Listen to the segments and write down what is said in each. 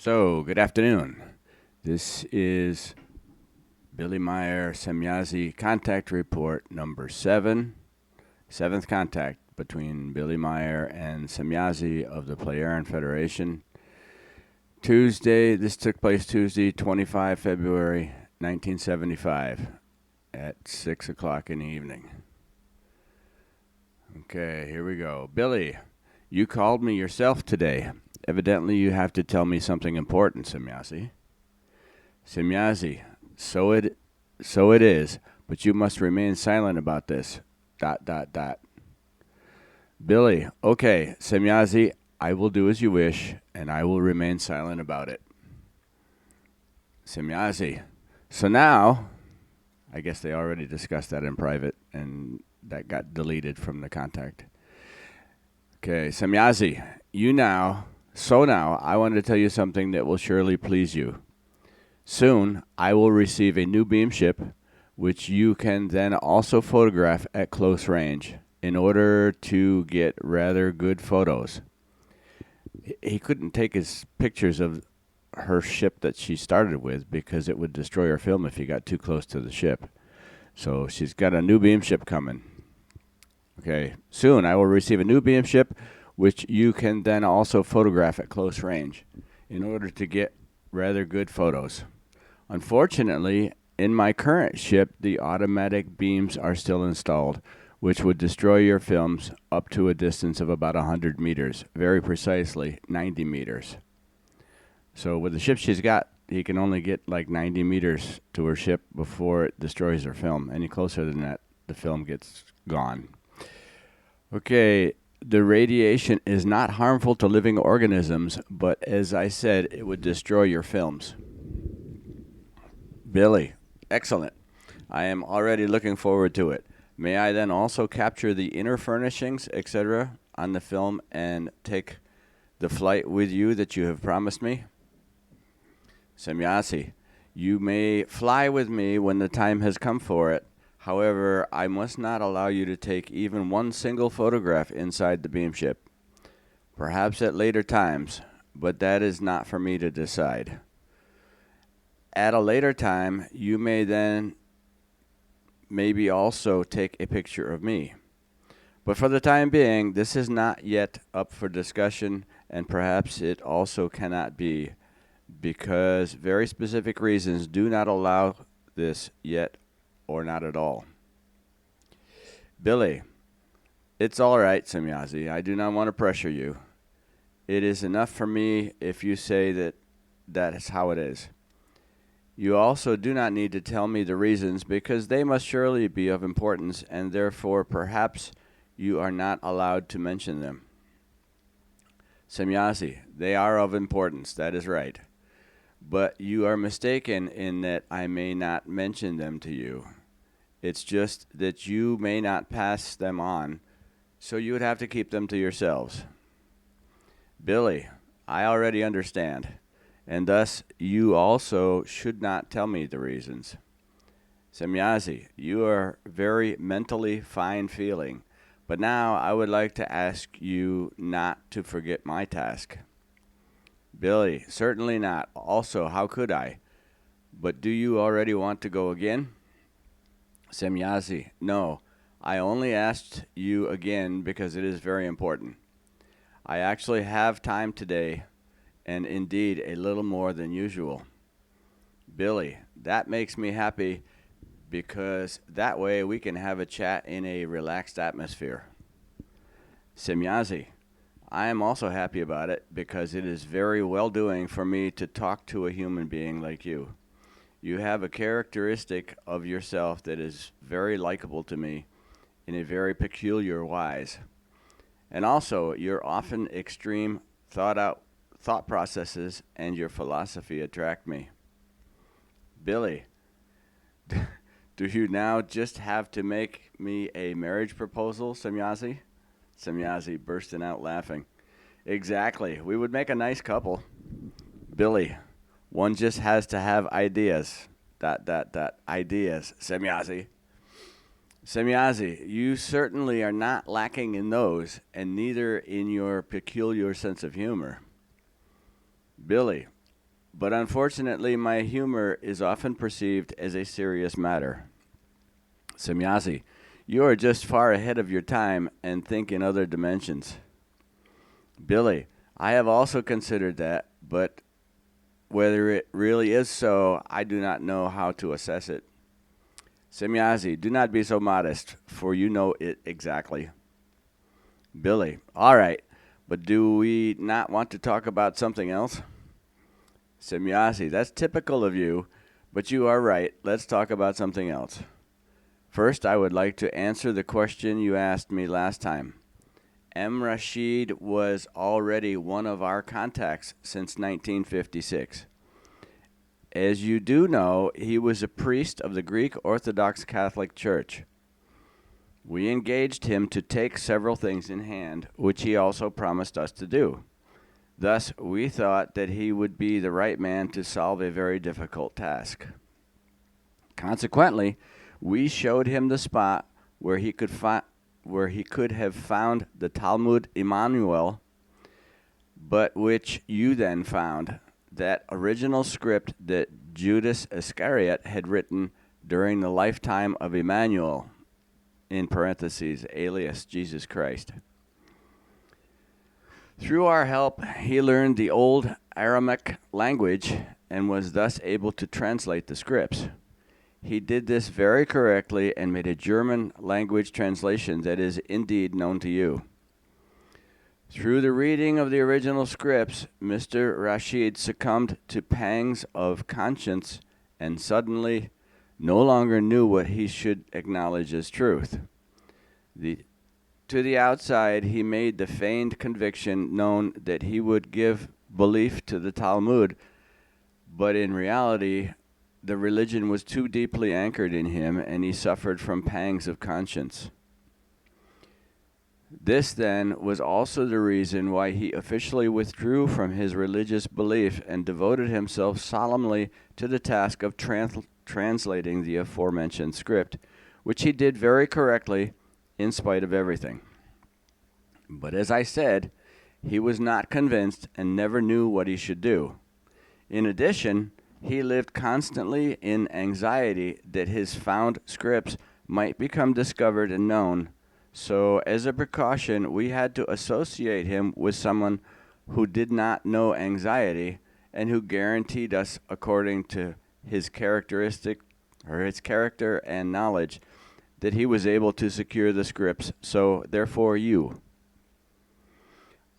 So, good afternoon. This is Billy Meier Semjase Contact Report number 7, seventh contact between Billy Meier and Semjase of the Pleiadian Federation. This took place Tuesday, 25 February 1975 at 6 o'clock in the evening. Okay, here we go. Billy, you called me yourself today. Evidently, you have to tell me something important, Semjase. Semjase, so it is, but you must remain silent about this. ... Billy, okay, Semjase, I will do as you wish, and I will remain silent about it. Semjase, so now, I guess they already discussed that in private, and that got deleted from the contact. Okay, Semjase, now, I want to tell you something that will surely please you. Soon, I will receive a new beam ship, which you can then also photograph at close range in order to get rather good photos. He couldn't take his pictures of her ship that she started with because it would destroy her film if he got too close to the ship. So she's got a new beam ship coming. Okay, soon I will receive a new beam ship, which you can then also photograph at close range in order to get rather good photos. Unfortunately, in my current ship, the automatic beams are still installed, which would destroy your films up to a distance of about 100 meters, very precisely 90 meters. So with the ship she's got, he can only get like 90 meters to her ship before it destroys her film. Any closer than that, the film gets gone. Okay, the radiation is not harmful to living organisms, but as I said, it would destroy your films. Billy, excellent. I am already looking forward to it. May I then also capture the inner furnishings, etc., on the film and take the flight with you that you have promised me? Semjase, you may fly with me when the time has come for it. However, I must not allow you to take even one single photograph inside the beam ship. Perhaps at later times, but that is not for me to decide. At a later time, you may then maybe also take a picture of me. But for the time being, this is not yet up for discussion, and perhaps it also cannot be, because very specific reasons do not allow this yet or not at all. Billy, it's all right, Semjase. I do not want to pressure you. It is enough for me if you say that is how it is. You also do not need to tell me the reasons, because they must surely be of importance, and therefore perhaps you are not allowed to mention them. Semjase, they are of importance, that is right. But you are mistaken in that I may not mention them to you. It's just that you may not pass them on, so you would have to keep them to yourselves. Billy, I already understand, and thus you also should not tell me the reasons. Semjase, you are very mentally fine feeling, but now I would like to ask you not to forget my task. Billy, certainly not. Also, how could I? But do you already want to go again? Semjase, no. I only asked you again because it is very important. I actually have time today, and indeed a little more than usual. Billy, that makes me happy because that way we can have a chat in a relaxed atmosphere. Semjase, I am also happy about it because it is very well doing for me to talk to a human being like you. You have a characteristic of yourself that is very likable to me in a very peculiar wise. And also, your often extreme thought processes and your philosophy attract me. Billy, do you now just have to make me a marriage proposal, Semjase? Semjase bursting out laughing. Exactly. We would make a nice couple. Billy, one just has to have ideas. ... Ideas, Semjase. Semjase, you certainly are not lacking in those, and neither in your peculiar sense of humor. Billy, but unfortunately my humor is often perceived as a serious matter. Semjase, you are just far ahead of your time and think in other dimensions. Billy, I have also considered that, but whether it really is so, I do not know how to assess it. Semjase, do not be so modest, for you know it exactly. Billy, all right, but do we not want to talk about something else? Semjase, that's typical of you, but you are right. Let's talk about something else. First, I would like to answer the question you asked me last time. M. Rashid was already one of our contacts since 1956. As you do know, he was a priest of the Greek Orthodox Catholic Church. We engaged him to take several things in hand, which he also promised us to do. Thus, we thought that he would be the right man to solve a very difficult task. Consequently, we showed him the spot where he could have found the Talmud Emmanuel, but which you then found, that original script that Judas Iscariot had written during the lifetime of Emmanuel, in parentheses, alias Jesus Christ. Through our help, he learned the old Aramaic language and was thus able to translate the scripts. He did this very correctly and made a German language translation that is indeed known to you. Through the reading of the original scripts, Mr. Rashid succumbed to pangs of conscience and suddenly no longer knew what he should acknowledge as truth. To the outside, he made the feigned conviction known that he would give belief to the Talmud, but in reality, the religion was too deeply anchored in him, and he suffered from pangs of conscience. This, then, was also the reason why he officially withdrew from his religious belief and devoted himself solemnly to the task of translating the aforementioned script, which he did very correctly in spite of everything. But as I said, he was not convinced and never knew what he should do. In addition, he lived constantly in anxiety that his found scripts might become discovered and known. So, as a precaution, we had to associate him with someone who did not know anxiety and who guaranteed us, according to his character and knowledge, that he was able to secure the scripts. So, therefore, you.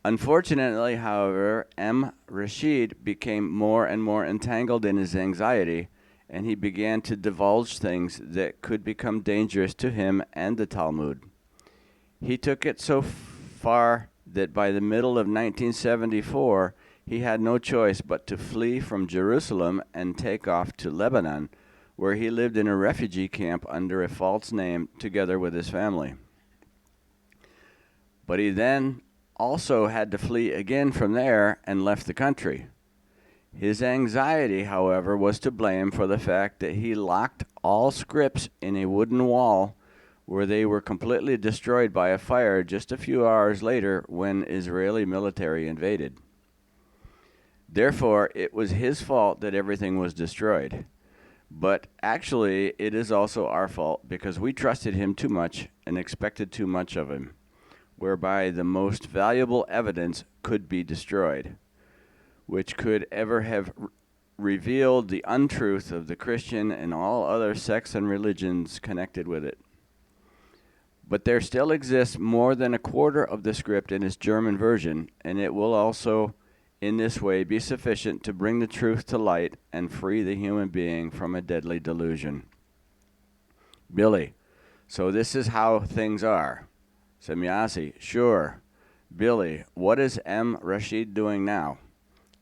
Unfortunately, however, M. Rashid became more and more entangled in his anxiety, and he began to divulge things that could become dangerous to him and the Talmud. He took it so far that by the middle of 1974, he had no choice but to flee from Jerusalem and take off to Lebanon, where he lived in a refugee camp under a false name together with his family. But he then also had to flee again from there and left the country. His anxiety, however, was to blame for the fact that he locked all scripts in a wooden wall where they were completely destroyed by a fire just a few hours later when Israeli military invaded. Therefore, it was his fault that everything was destroyed. But actually, it is also our fault because we trusted him too much and expected too much of him, whereby the most valuable evidence could be destroyed, which could ever have revealed the untruth of the Christian and all other sects and religions connected with it. But there still exists more than a quarter of the script in its German version, and it will also, in this way, be sufficient to bring the truth to light and free the human being from a deadly delusion. Billy, so this is how things are. Semjase, sure. Billy, what is M. Rashid doing now?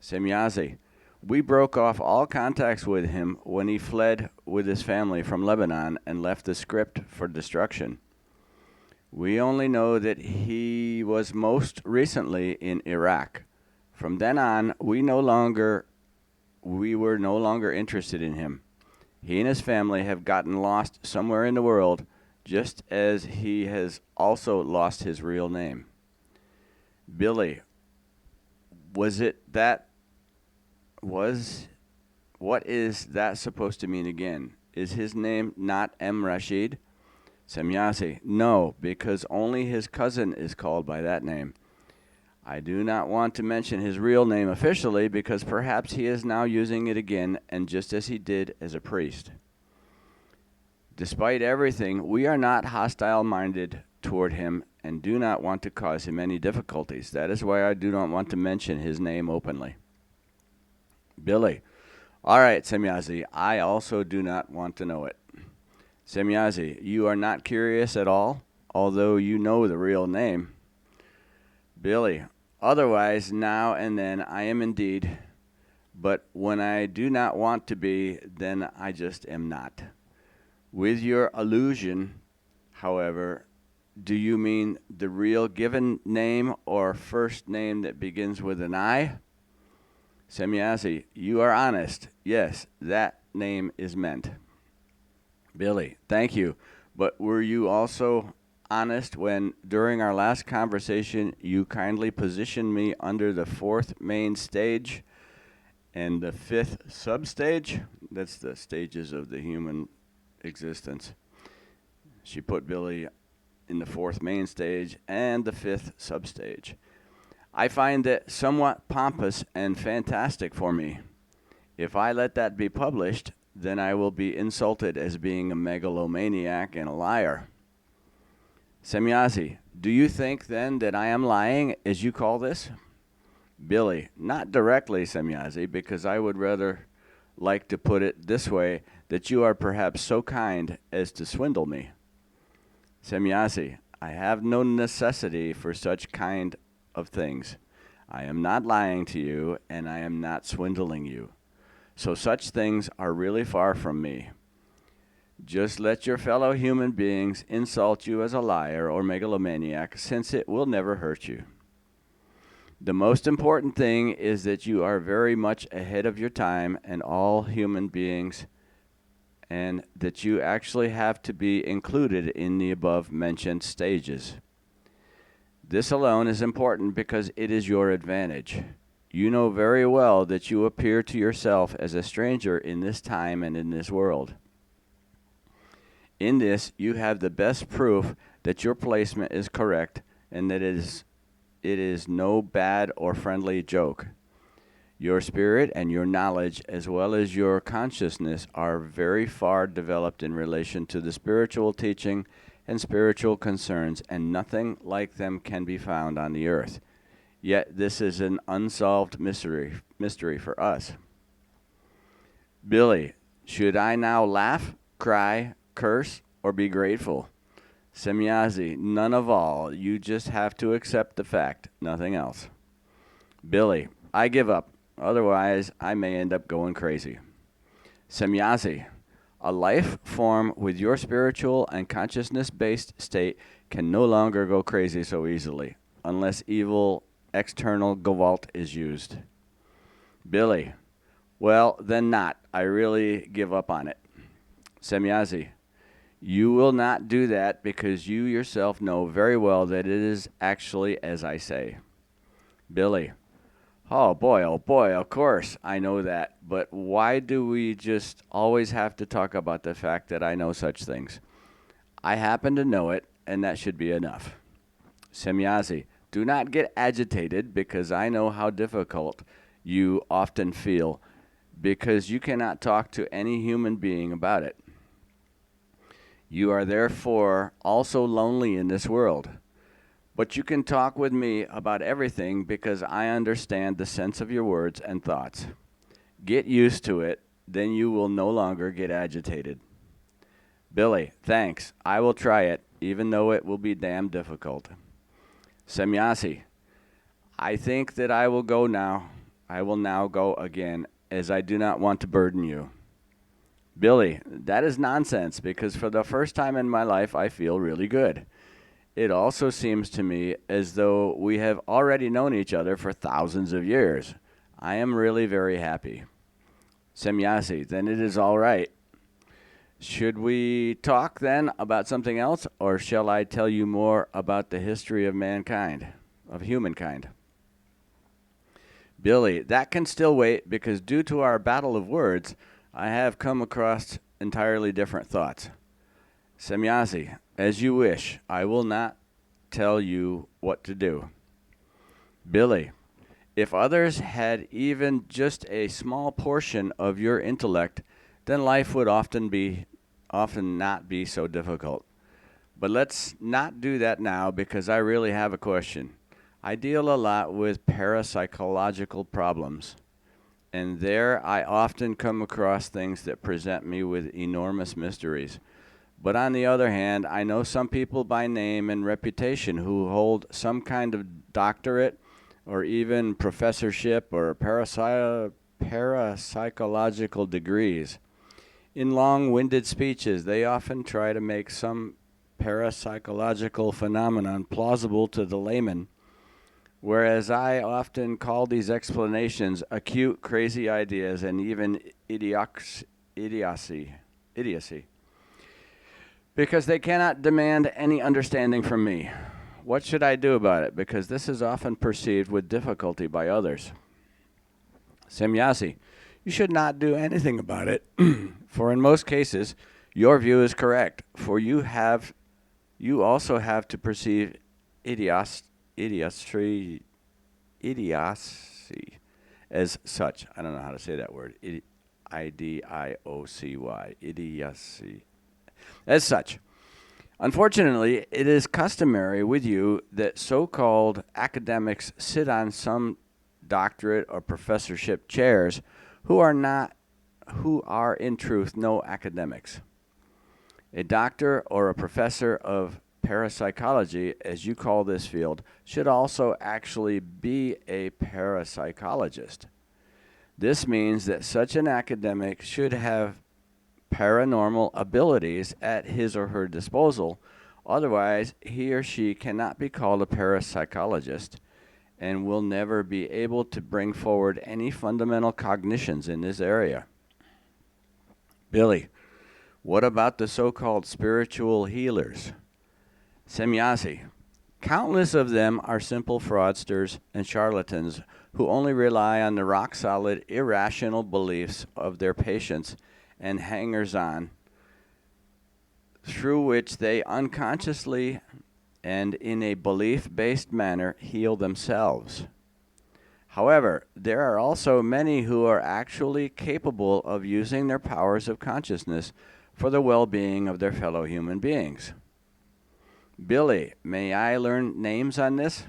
Semjase, we broke off all contacts with him when he fled with his family from Lebanon and left the script for destruction. We only know that he was most recently in Iraq. From then on, we were no longer interested in him. He and his family have gotten lost somewhere in the world, just as he has also lost his real name. Billy, was it Was what is that supposed to mean again? Is his name not M. Rashid? Semjase, no, because only his cousin is called by that name. I do not want to mention his real name officially because perhaps he is now using it again, and just as he did as a priest. Despite everything, we are not hostile-minded toward him and do not want to cause him any difficulties. That is why I do not want to mention his name openly. Billy. All right, Semjase, I also do not want to know it. Semjase, you are not curious at all, although you know the real name. Billy. Otherwise, now and then I am indeed, but when I do not want to be, then I just am not. With your allusion, however, do you mean the real given name or first name that begins with an I? Semjase, you are honest. Yes, that name is meant. Billy, thank you. But were you also honest when, during our last conversation, you kindly positioned me under the fourth main stage and the fifth substage? That's the stages of the human existence. She put Billy in the fourth main stage and the fifth substage. I find that somewhat pompous and fantastic for me. If I let that be published, then I will be insulted as being a megalomaniac and a liar. Semjase, do you think then that I am lying, as you call this? Billy, not directly, Semjase, because I would rather like to put it this way, that you are perhaps so kind as to swindle me. Semjase, I have no necessity for such kind of things. I am not lying to you, and I am not swindling you. So such things are really far from me. Just let your fellow human beings insult you as a liar or megalomaniac, since it will never hurt you. The most important thing is that you are very much ahead of your time and all human beings, and that you actually have to be included in the above mentioned stages. This alone is important because it is your advantage. You know very well that you appear to yourself as a stranger in this time and in this world. In this, you have the best proof that your placement is correct and that it is no bad or friendly joke. Your spirit and your knowledge, as well as your consciousness, are very far developed in relation to the spiritual teaching and spiritual concerns, and nothing like them can be found on the earth. Yet this is an unsolved mystery for us. Billy, should I now laugh, cry, curse, or be grateful? Semjase, none of all. You just have to accept the fact, nothing else. Billy, I give up. Otherwise, I may end up going crazy. Semjase, a life form with your spiritual and consciousness-based state can no longer go crazy so easily, unless evil external Gewalt is used. Billy, well, then not. I really give up on it. Semjase, you will not do that because you yourself know very well that it is actually as I say. Billy, oh boy, of course I know that, but why do we just always have to talk about the fact that I know such things? I happen to know it, and that should be enough. Semjase, do not get agitated because I know how difficult you often feel because you cannot talk to any human being about it. You are therefore also lonely in this world. But you can talk with me about everything because I understand the sense of your words and thoughts. Get used to it, then you will no longer get agitated. Billy, thanks. I will try it, even though it will be damn difficult. Semjase, I think that I will go now. I will now go again, as I do not want to burden you. Billy, that is nonsense, because for the first time in my life, I feel really good. It also seems to me as though we have already known each other for thousands of years. I am really very happy. Semjase, then it is all right. Should we talk then about something else, or shall I tell you more about the history of mankind, of humankind? Billy, that can still wait because due to our battle of words, I have come across entirely different thoughts. Semjase, as you wish, I will not tell you what to do. Billy, if others had even just a small portion of your intellect, then life would often not be so difficult. But let's not do that now because I really have a question. I deal a lot with parapsychological problems, and there I often come across things that present me with enormous mysteries. But on the other hand, I know some people by name and reputation who hold some kind of doctorate or even professorship or parapsychological degrees. In long winded speeches, they often try to make some parapsychological phenomenon plausible to the layman, whereas I often call these explanations acute, crazy ideas and even idiocy. Idiocy. Because they cannot demand any understanding from me. What should I do about it? Because this is often perceived with difficulty by others. Semjase, you should not do anything about it, for in most cases, your view is correct. For you also have to perceive idiocy as such. I don't know how to say that word. Idiocy, idiocy. As such, unfortunately, it is customary with you that so-called academics sit on some doctorate or professorship chairs who are in truth no academics. A doctor or a professor of parapsychology, as you call this field, should also actually be a parapsychologist. This means that such an academic should have paranormal abilities at his or her disposal. Otherwise, he or she cannot be called a parapsychologist and will never be able to bring forward any fundamental cognitions in this area. Billy, what about the so-called spiritual healers? Semjase, countless of them are simple fraudsters and charlatans who only rely on the rock-solid, irrational beliefs of their patients and hangers-on, through which they unconsciously and in a belief-based manner heal themselves. However, there are also many who are actually capable of using their powers of consciousness for the well-being of their fellow human beings. Billy, may I learn names on this?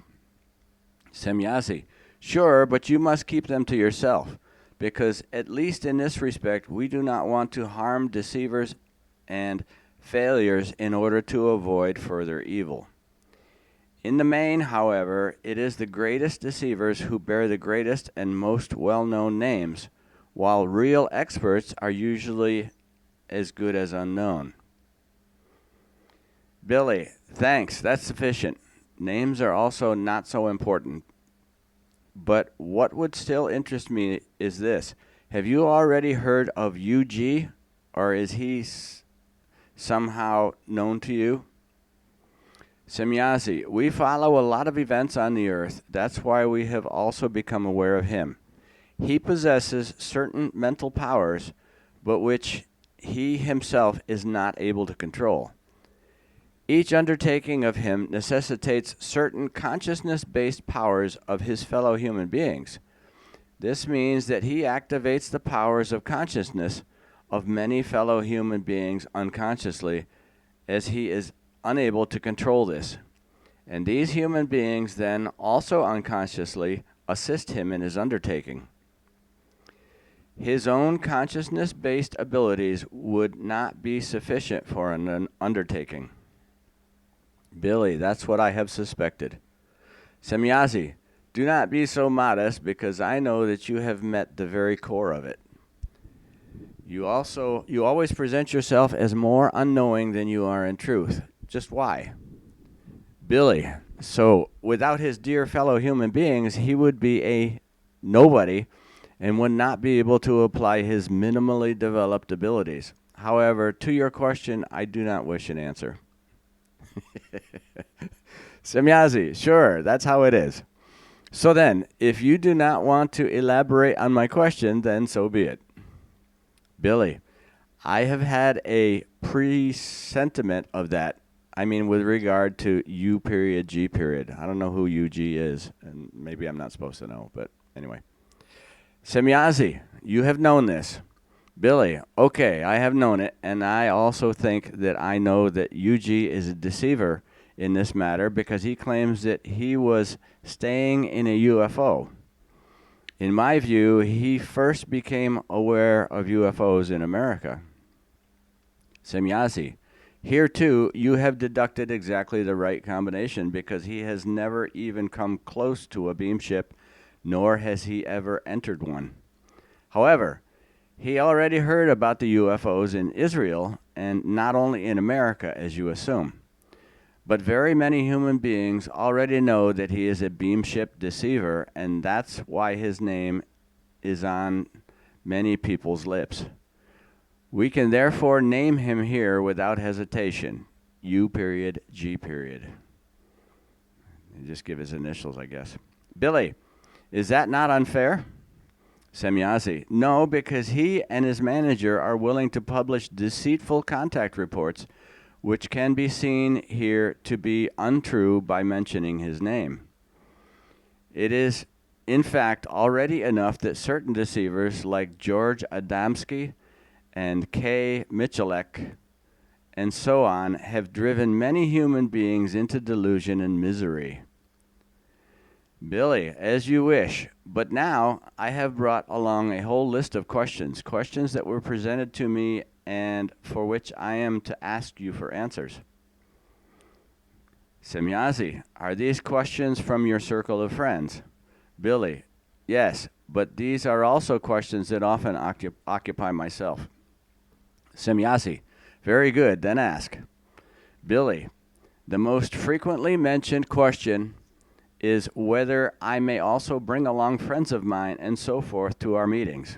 Semjase, sure, but you must keep them to yourself, because at least in this respect, we do not want to harm deceivers and failures in order to avoid further evil. In the main, however, it is the greatest deceivers who bear the greatest and most well-known names, while real experts are usually as good as unknown. Billy, thanks, that's sufficient. Names are also not so important. But what would still interest me is this. Have you already heard of UG, or is he somehow known to you? Semjase, we follow a lot of events on the earth. That's why we have also become aware of him. He possesses certain mental powers, but which he himself is not able to control. Each undertaking of him necessitates certain consciousness-based powers of his fellow human beings. This means that he activates the powers of consciousness of many fellow human beings unconsciously, as he is unable to control this. And these human beings then also unconsciously assist him in his undertaking. His own consciousness-based abilities would not be sufficient for an undertaking. Billy, that's what I have suspected. Semjase, do not be so modest, because I know that you have met the very core of it. You always present yourself as more unknowing than you are in truth. Just why? Billy, so without his dear fellow human beings, he would be a nobody and would not be able to apply his minimally developed abilities. However, to your question, I do not wish an answer. Semjase, sure, that's how it is. So then, if you do not want to elaborate on my question, then so be it. Billy, I have had a presentiment of that. I mean, with regard to U period, G period. I don't know who UG is, and maybe I'm not supposed to know, but anyway. Semjase, you have known this. Billy, okay, I have known it, and I also think that I know that UG is a deceiver in this matter because he claims that he was staying in a UFO. In my view, he first became aware of UFOs in America. Semjase, here too, you have deducted exactly the right combination because he has never even come close to a beam ship, nor has he ever entered one. However, he already heard about the UFOs in Israel and not only in America, as you assume. But very many human beings already know that he is a beam ship deceiver, and that's why his name is on many people's lips. We can therefore name him here without hesitation. U period, G period. Just give his initials, I guess. Billy, is that not unfair? Semjase, no, because he and his manager are willing to publish deceitful contact reports, which can be seen here to be untrue by mentioning his name. It is, in fact, already enough that certain deceivers like George Adamski and Kay Michalek and so on have driven many human beings into delusion and misery. Billy, as you wish, but now I have brought along a whole list of questions that were presented to me and for which I am to ask you for answers. Semjase, are these questions from your circle of friends? Billy, yes, but these are also questions that often occupy myself. Semjase, very good, then ask. Billy, the most frequently mentioned question is whether I may also bring along friends of mine and so forth to our meetings.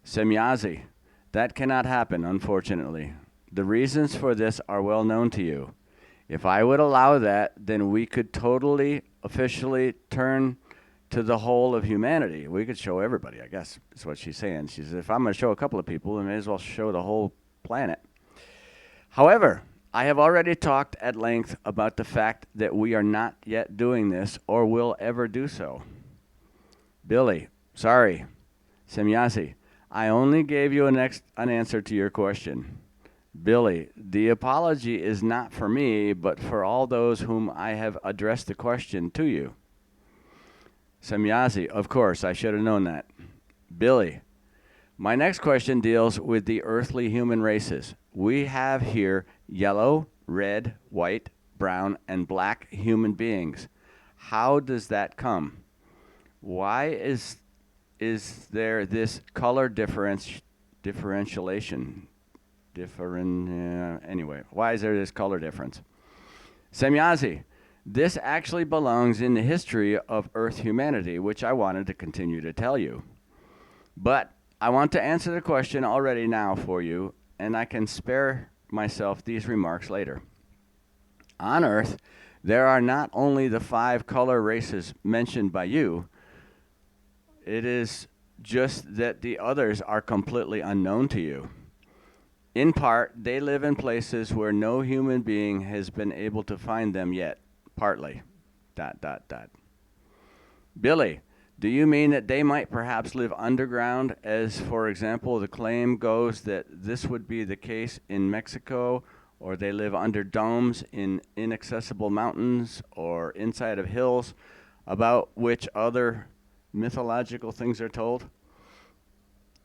Semjase, that cannot happen, unfortunately. The reasons for this are well known to you. If I would allow that, then we could totally, officially turn to the whole of humanity. We could show everybody, I guess, is what she's saying. She says, if I'm going to show a couple of people, I may as well show the whole planet. However, I have already talked at length about the fact that we are not yet doing this or will ever do so. Billy, sorry. Semjase, I only gave you an answer to your question. Billy, the apology is not for me, but for all those whom I have addressed the question to you. Semjase, of course, I should have known that. Billy, my next question deals with the earthly human races. We have here yellow, red, white, brown, and black human beings. How does that come? Why is there this color differentiation? Anyway, why is there this color difference? Semjase, this actually belongs in the history of Earth humanity, which I wanted to continue to tell you. But I want to answer the question already now for you, and I can spare myself these remarks later. On Earth, there are not only the 5 color races mentioned by you, it is just that the others are completely unknown to you. In part, they live in places where no human being has been able to find them yet, partly. ... Billy, do you mean that they might perhaps live underground, as, for example, the claim goes that this would be the case in Mexico, or they live under domes in inaccessible mountains or inside of hills, about which other mythological things are told?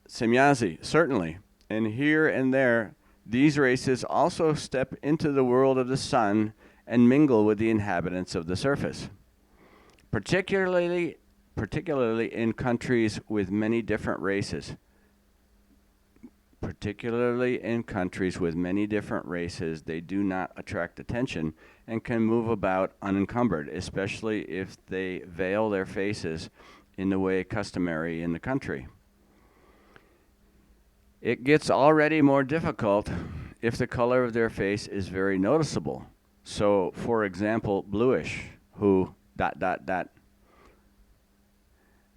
Semjase, certainly. And here and there, these races also step into the world of the sun and mingle with the inhabitants of the surface. Particularly in countries with many different races. They do not attract attention and can move about unencumbered, especially if they veil their faces in the way customary in the country. It gets already more difficult if the color of their face is very noticeable. So, for example, bluish, who ...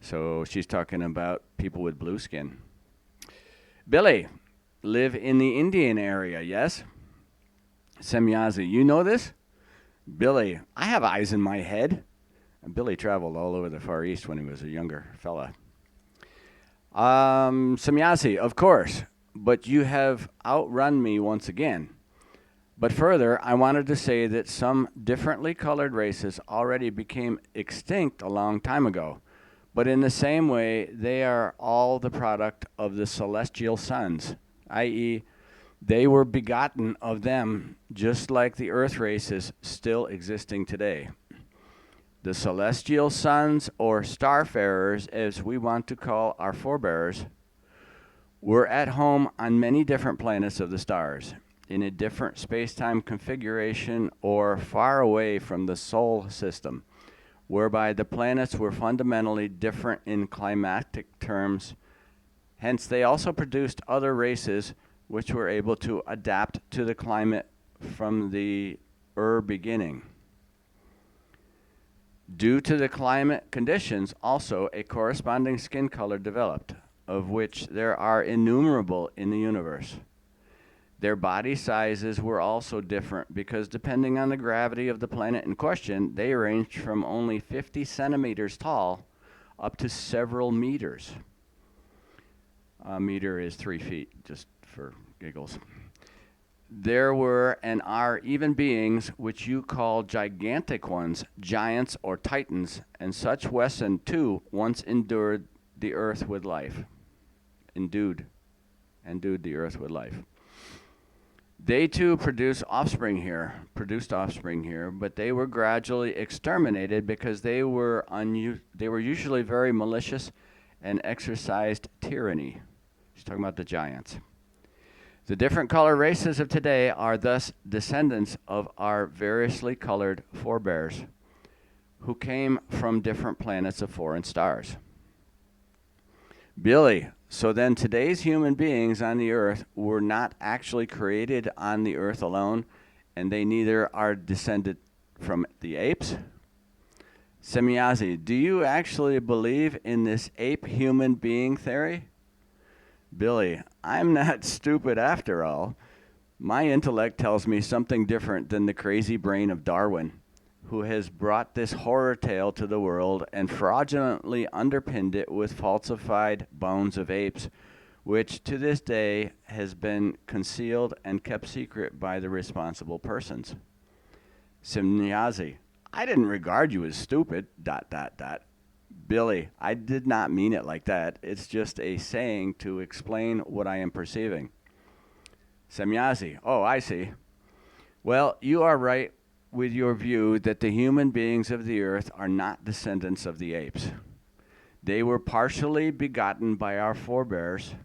So she's talking about people with blue skin. Billy, live in the Indian area, yes? Semjase, you know this? Billy, I have eyes in my head. And Billy traveled all over the Far East when he was a younger fella. Semjase, of course, but you have outrun me once again. But further, I wanted to say that some differently colored races already became extinct a long time ago. But in the same way, they are all the product of the celestial suns, i.e., they were begotten of them, just like the earth races still existing today. The celestial sons, or starfarers, as we want to call our forebears, were at home on many different planets of the stars, in a different space-time configuration or far away from the Sol system, whereby the planets were fundamentally different in climatic terms. Hence, they also produced other races which were able to adapt to the climate from the beginning. Due to the climate conditions, also a corresponding skin color developed, of which there are innumerable in the universe. Their body sizes were also different because depending on the gravity of the planet in question, they ranged from only 50 centimeters tall up to several meters. A meter is 3 feet, just for giggles. There were and are even beings which you call gigantic ones, giants or titans, and such Wesson too once endued the earth with life. Endued the earth with life. They too produced offspring here, but they were gradually exterminated because they were usually very malicious and exercised tyranny. She's talking about the giants. The different color races of today are thus descendants of our variously colored forebears, who came from different planets of foreign stars. Billy, so then today's human beings on the earth were not actually created on the earth alone, and they neither are descended from the apes? Semjase, do you actually believe in this ape-human being theory? Billy, I'm not stupid after all. My intellect tells me something different than the crazy brain of Darwin, who has brought this horror tale to the world and fraudulently underpinned it with falsified bones of apes, which to this day has been concealed and kept secret by the responsible persons. Semjase, I didn't regard you as stupid, ... Billy, I did not mean it like that. It's just a saying to explain what I am perceiving. Semjase, oh, I see. Well, you are right with your view that the human beings of the earth are not descendants of the apes. They were partially begotten by our forebears,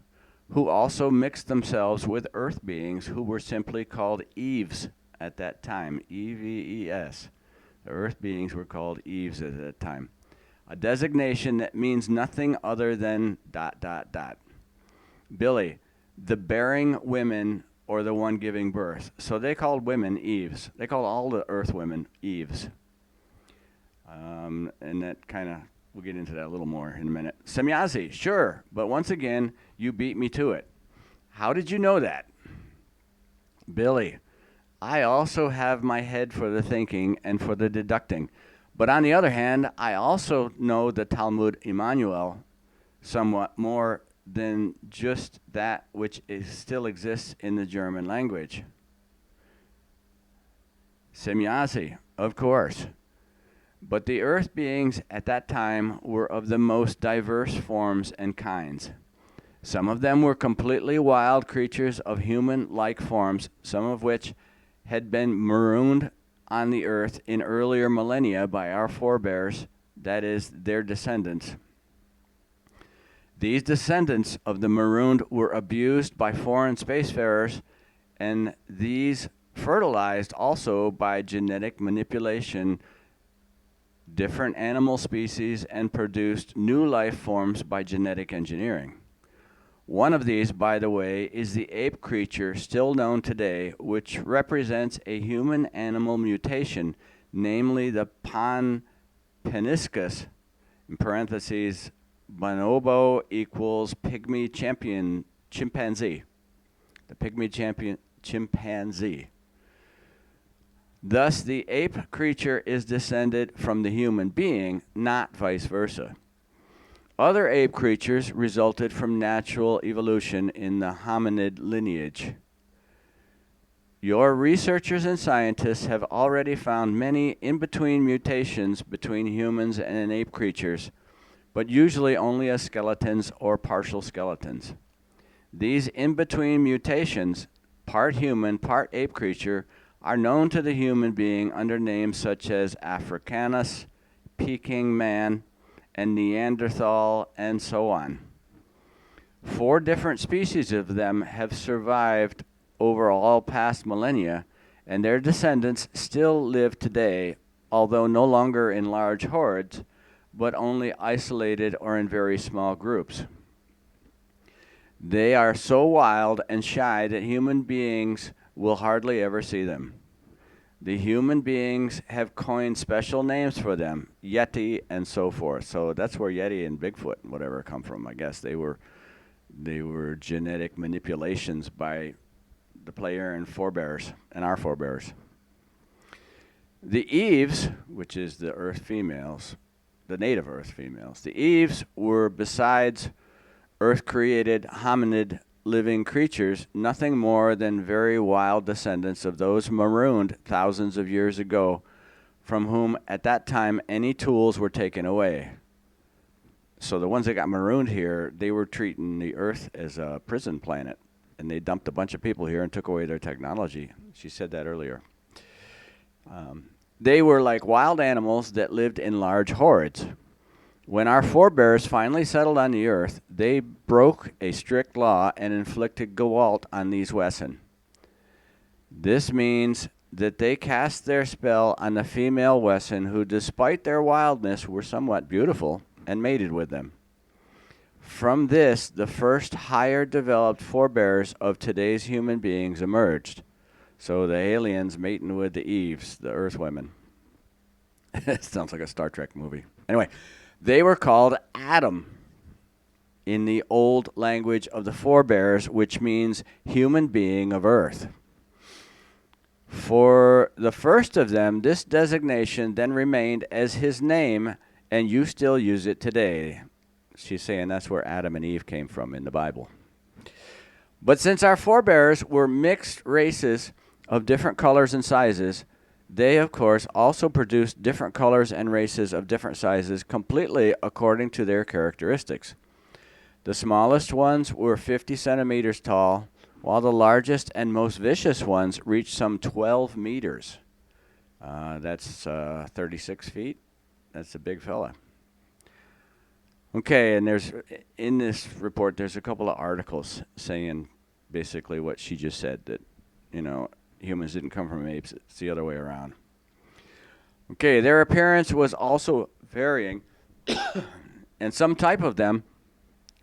who also mixed themselves with earth beings who were simply called Eves at that time, Eves. The earth beings were called Eves at that time. A designation that means nothing other than ... Billy, the bearing women or the one giving birth. So they called women Eves. They called all the earth women Eves. And that kind of, we'll get into that a little more in a minute. Semjase, sure, but once again, you beat me to it. How did you know that? Billy, I also have my head for the thinking and for the deducting. But on the other hand, I also know the Talmud Emmanuel somewhat more than just that which still exists in the German language. Semjase, of course. But the earth beings at that time were of the most diverse forms and kinds. Some of them were completely wild creatures of human-like forms, some of which had been marooned on the earth in earlier millennia by our forebears, that is, their descendants. These descendants of the marooned were abused by foreign spacefarers, and these fertilized also by genetic manipulation different animal species and produced new life forms by genetic engineering. One of these, by the way, is the ape creature still known today, which represents a human-animal mutation, namely the pan peniscus, in parentheses, Bonobo equals pygmy chimpanzee. The pygmy chimpanzee. Thus, the ape creature is descended from the human being, not vice versa. Other ape creatures resulted from natural evolution in the hominid lineage. Your researchers and scientists have already found many in-between mutations between humans and ape creatures, but usually only as skeletons or partial skeletons. These in-between mutations, part human, part ape creature, are known to the human being under names such as Africanus, Peking man, and Neanderthal, and so on. 4 different species of them have survived over all past millennia, and their descendants still live today, although no longer in large hordes, but only isolated or in very small groups. They are so wild and shy that human beings will hardly ever see them. The human beings have coined special names for them, Yeti and so forth. So that's where Yeti and Bigfoot and whatever come from. I guess they were genetic manipulations by the player and forebears and our forebears. The Eves, which is the Earth females, the native Earth females, the Eves were, besides Earth-created hominid living creatures, nothing more than very wild descendants of those marooned thousands of years ago, from whom at that time any tools were taken away. So the ones that got marooned here, they were treating the Earth as a prison planet, and they dumped a bunch of people here and took away their technology. She said that earlier. They were like wild animals that lived in large hordes. When our forebears finally settled on the Earth, they broke a strict law and inflicted Gewalt on these Wesen. This means that they cast their spell on the female Wesen, who, despite their wildness, were somewhat beautiful, and mated with them. From this, the first higher developed forebears of today's human beings emerged. So the aliens mating with the Eves, the Earth women. It sounds like a Star Trek movie. Anyway, they were called Adam in the old language of the forebears, which means human being of Earth. For the first of them, this designation then remained as his name, and you still use it today. She's saying that's where Adam and Eve came from in the Bible. But since our forebears were mixed races of different colors and sizes, they, of course, also produced different colors and races of different sizes, completely according to their characteristics. The smallest ones were 50 centimeters tall, while the largest and most vicious ones reached some 12 meters. That's 36 feet. That's a big fella. Okay, and in this report, there's a couple of articles saying basically what she just said, that, humans didn't come from apes, it's the other way around. Okay, their appearance was also varying, and some type of them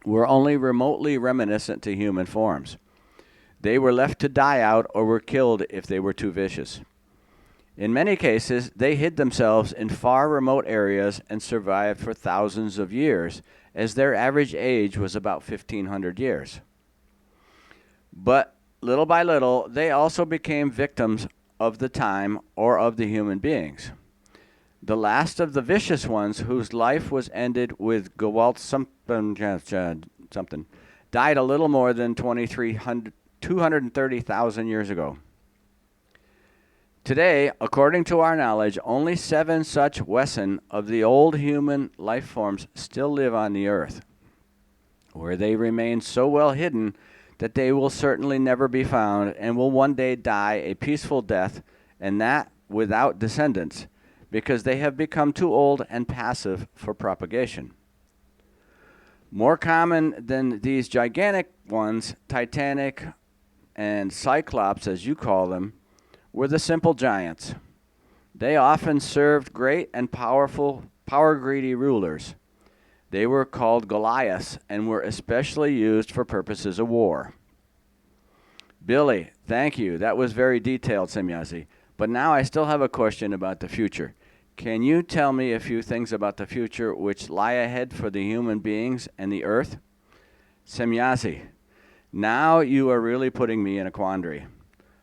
were only remotely reminiscent to human forms. They were left to die out or were killed if they were too vicious. In many cases, they hid themselves in far remote areas and survived for thousands of years, as their average age was about 1,500 years. But little by little, they also became victims of the time or of the human beings. The last of the vicious ones, whose life was ended with Gewalt something, died a little more than 230,000 years ago. Today, according to our knowledge, only 7 such Wesen of the old human life forms still live on the Earth, where they remain so well hidden that they will certainly never be found and will one day die a peaceful death, and that without descendants, because they have become too old and passive for propagation. More common than these gigantic ones, Titanic and Cyclops, as you call them, were the simple giants. They often served great and powerful, power-greedy rulers. They were called Goliaths and were especially used for purposes of war. Billy, thank you. That was very detailed, Semjase. But now I still have a question about the future. Can you tell me a few things about the future which lie ahead for the human beings and the earth? Semjase, now you are really putting me in a quandary.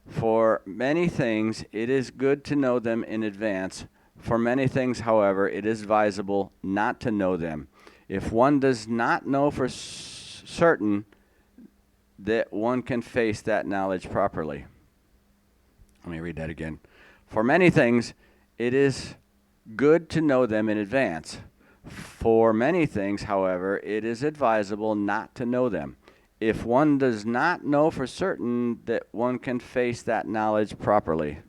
For many things, it is good to know them in advance. For many things, however, it is advisable not to know them. If one does not know for certain that one can face that knowledge properly. Let me read that again. For many things, it is good to know them in advance. For many things, however, it is advisable not to know them. If one does not know for certain that one can face that knowledge properly.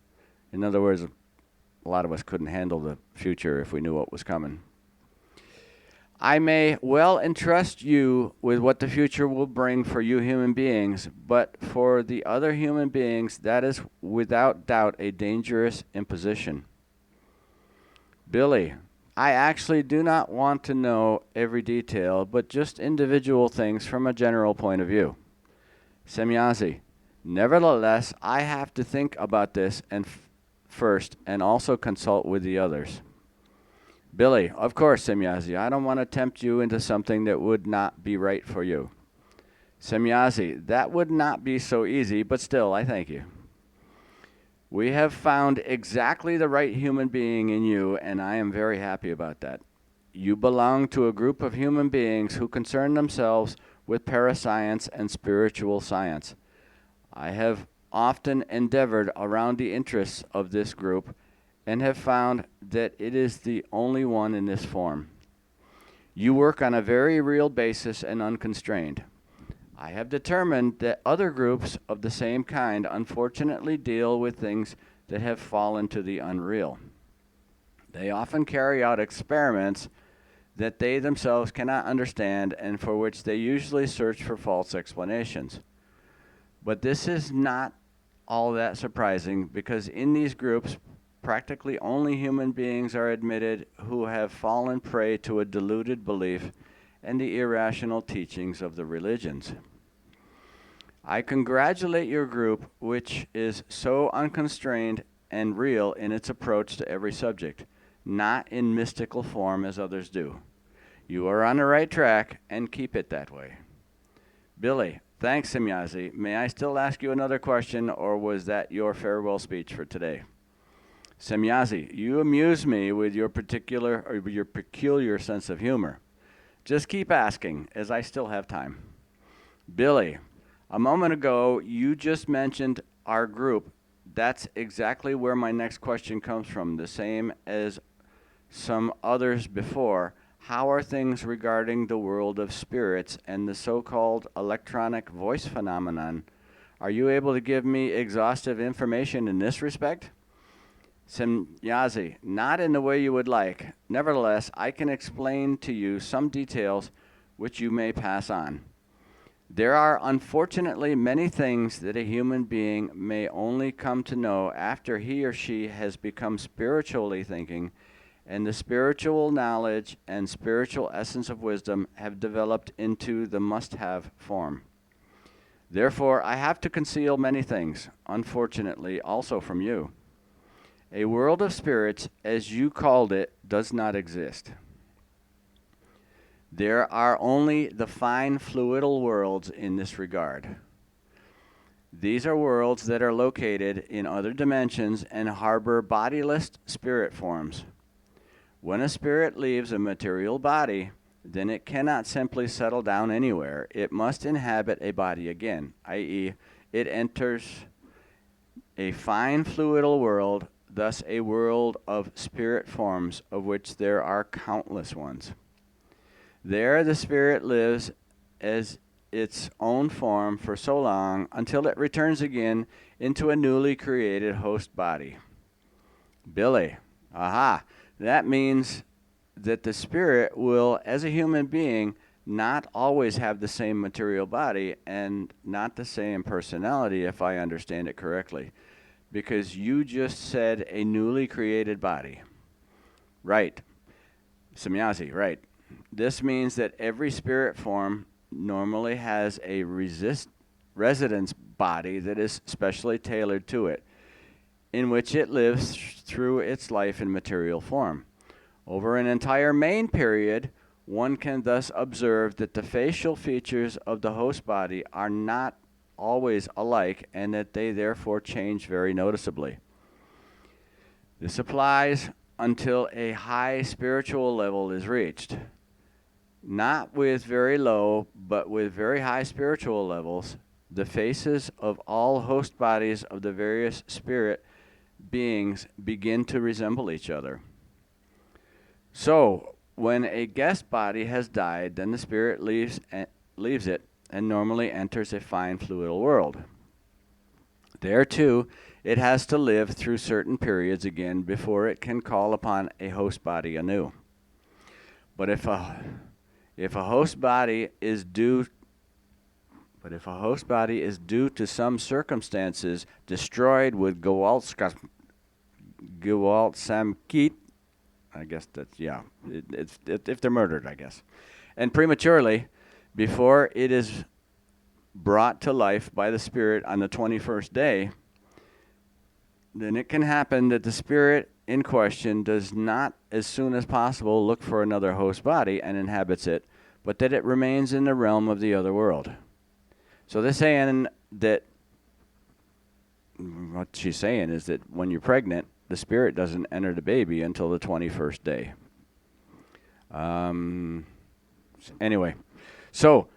In other words, a lot of us couldn't handle the future if we knew what was coming. I may well entrust you with what the future will bring for you human beings, but for the other human beings, that is without doubt a dangerous imposition. Billy, I actually do not want to know every detail, but just individual things from a general point of view. Semjase, nevertheless, I have to think about this first and also consult with the others. Billy, of course, Semjase, I don't want to tempt you into something that would not be right for you. Semjase, that would not be so easy, but still, I thank you. We have found exactly the right human being in you, and I am very happy about that. You belong to a group of human beings who concern themselves with parascience and spiritual science. I have often endeavored around the interests of this group and have found that it is the only one in this form. You work on a very real basis and unconstrained. I have determined that other groups of the same kind unfortunately deal with things that have fallen to the unreal. They often carry out experiments that they themselves cannot understand and for which they usually search for false explanations. But this is not all that surprising because in these groups, practically only human beings are admitted who have fallen prey to a deluded belief and the irrational teachings of the religions. I congratulate your group, which is so unconstrained and real in its approach to every subject, not in mystical form as others do. You are on the right track, and keep it that way. Billy, thanks, Semjase. May I still ask you another question, or was that your farewell speech for today? Semjase, you amuse me with your peculiar sense of humor. Just keep asking, as I still have time. Billy, a moment ago, you just mentioned our group. That's exactly where my next question comes from, the same as some others before. How are things regarding the world of spirits and the so-called electronic voice phenomenon? Are you able to give me exhaustive information in this respect? Semjase, not in the way you would like. Nevertheless, I can explain to you some details which you may pass on. There are unfortunately many things that a human being may only come to know after he or she has become spiritually thinking, and the spiritual knowledge and spiritual essence of wisdom have developed into the must-have form. Therefore, I have to conceal many things, unfortunately, also from you. A world of spirits, as you called it, does not exist. There are only the fine fluidal worlds in this regard. These are worlds that are located in other dimensions and harbor bodiless spirit forms. When a spirit leaves a material body, then it cannot simply settle down anywhere. It must inhabit a body again, i.e., it enters a fine fluidal world, thus a world of spirit forms, of which there are countless ones. There the spirit lives as its own form for so long until it returns again into a newly created host body. Billy, aha, that means that the spirit will, as a human being, not always have the same material body and not the same personality, if I understand it correctly. Because you just said a newly created body. Right. Semjase, right. This means that every spirit form normally has a residence body that is specially tailored to it, in which it lives through its life in material form. Over an entire main period, one can thus observe that the facial features of the host body are not always alike and that they therefore change very noticeably. This applies until a high spiritual level is reached. Not with very low, but with very high spiritual levels, the faces of all host bodies of the various spirit beings begin to resemble each other. So, when a guest body has died, then the spirit leaves it and normally enters a fine fluidal world. There, too, it has to live through certain periods again before it can call upon a host body anew. But if a host body is due to some circumstances destroyed with Gewaltsamkeit, I guess that's, yeah, if they're murdered, I guess, and prematurely, before it is brought to life by the spirit on the 21st day, then it can happen that the spirit in question does not, as soon as possible, look for another host body and inhabits it, but that it remains in the realm of the other world. So they're saying that, what she's saying is that when you're pregnant, the spirit doesn't enter the baby until the 21st day. Anyway, so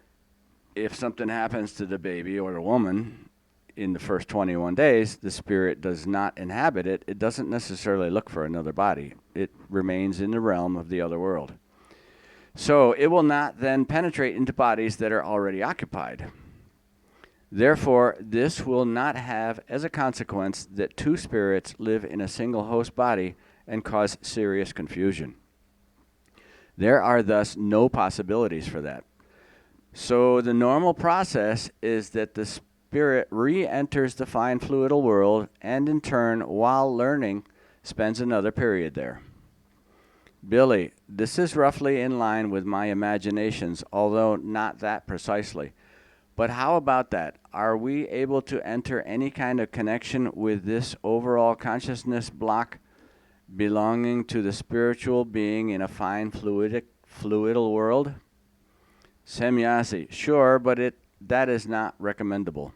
if something happens to the baby or the woman in the first 21 days, the spirit does not inhabit it. It doesn't necessarily look for another body. It remains in the realm of the other world. So it will not then penetrate into bodies that are already occupied. Therefore, this will not have as a consequence that two spirits live in a single host body and cause serious confusion. There are thus no possibilities for that. So the normal process is that the spirit re-enters the fine fluidal world and in turn, while learning, spends another period there. Billy, this is roughly in line with my imaginations, although not that precisely. But how about that? Are we able to enter any kind of connection with this overall consciousness block belonging to the spiritual being in a fine fluidal world? Semjase, sure, but that is not recommendable.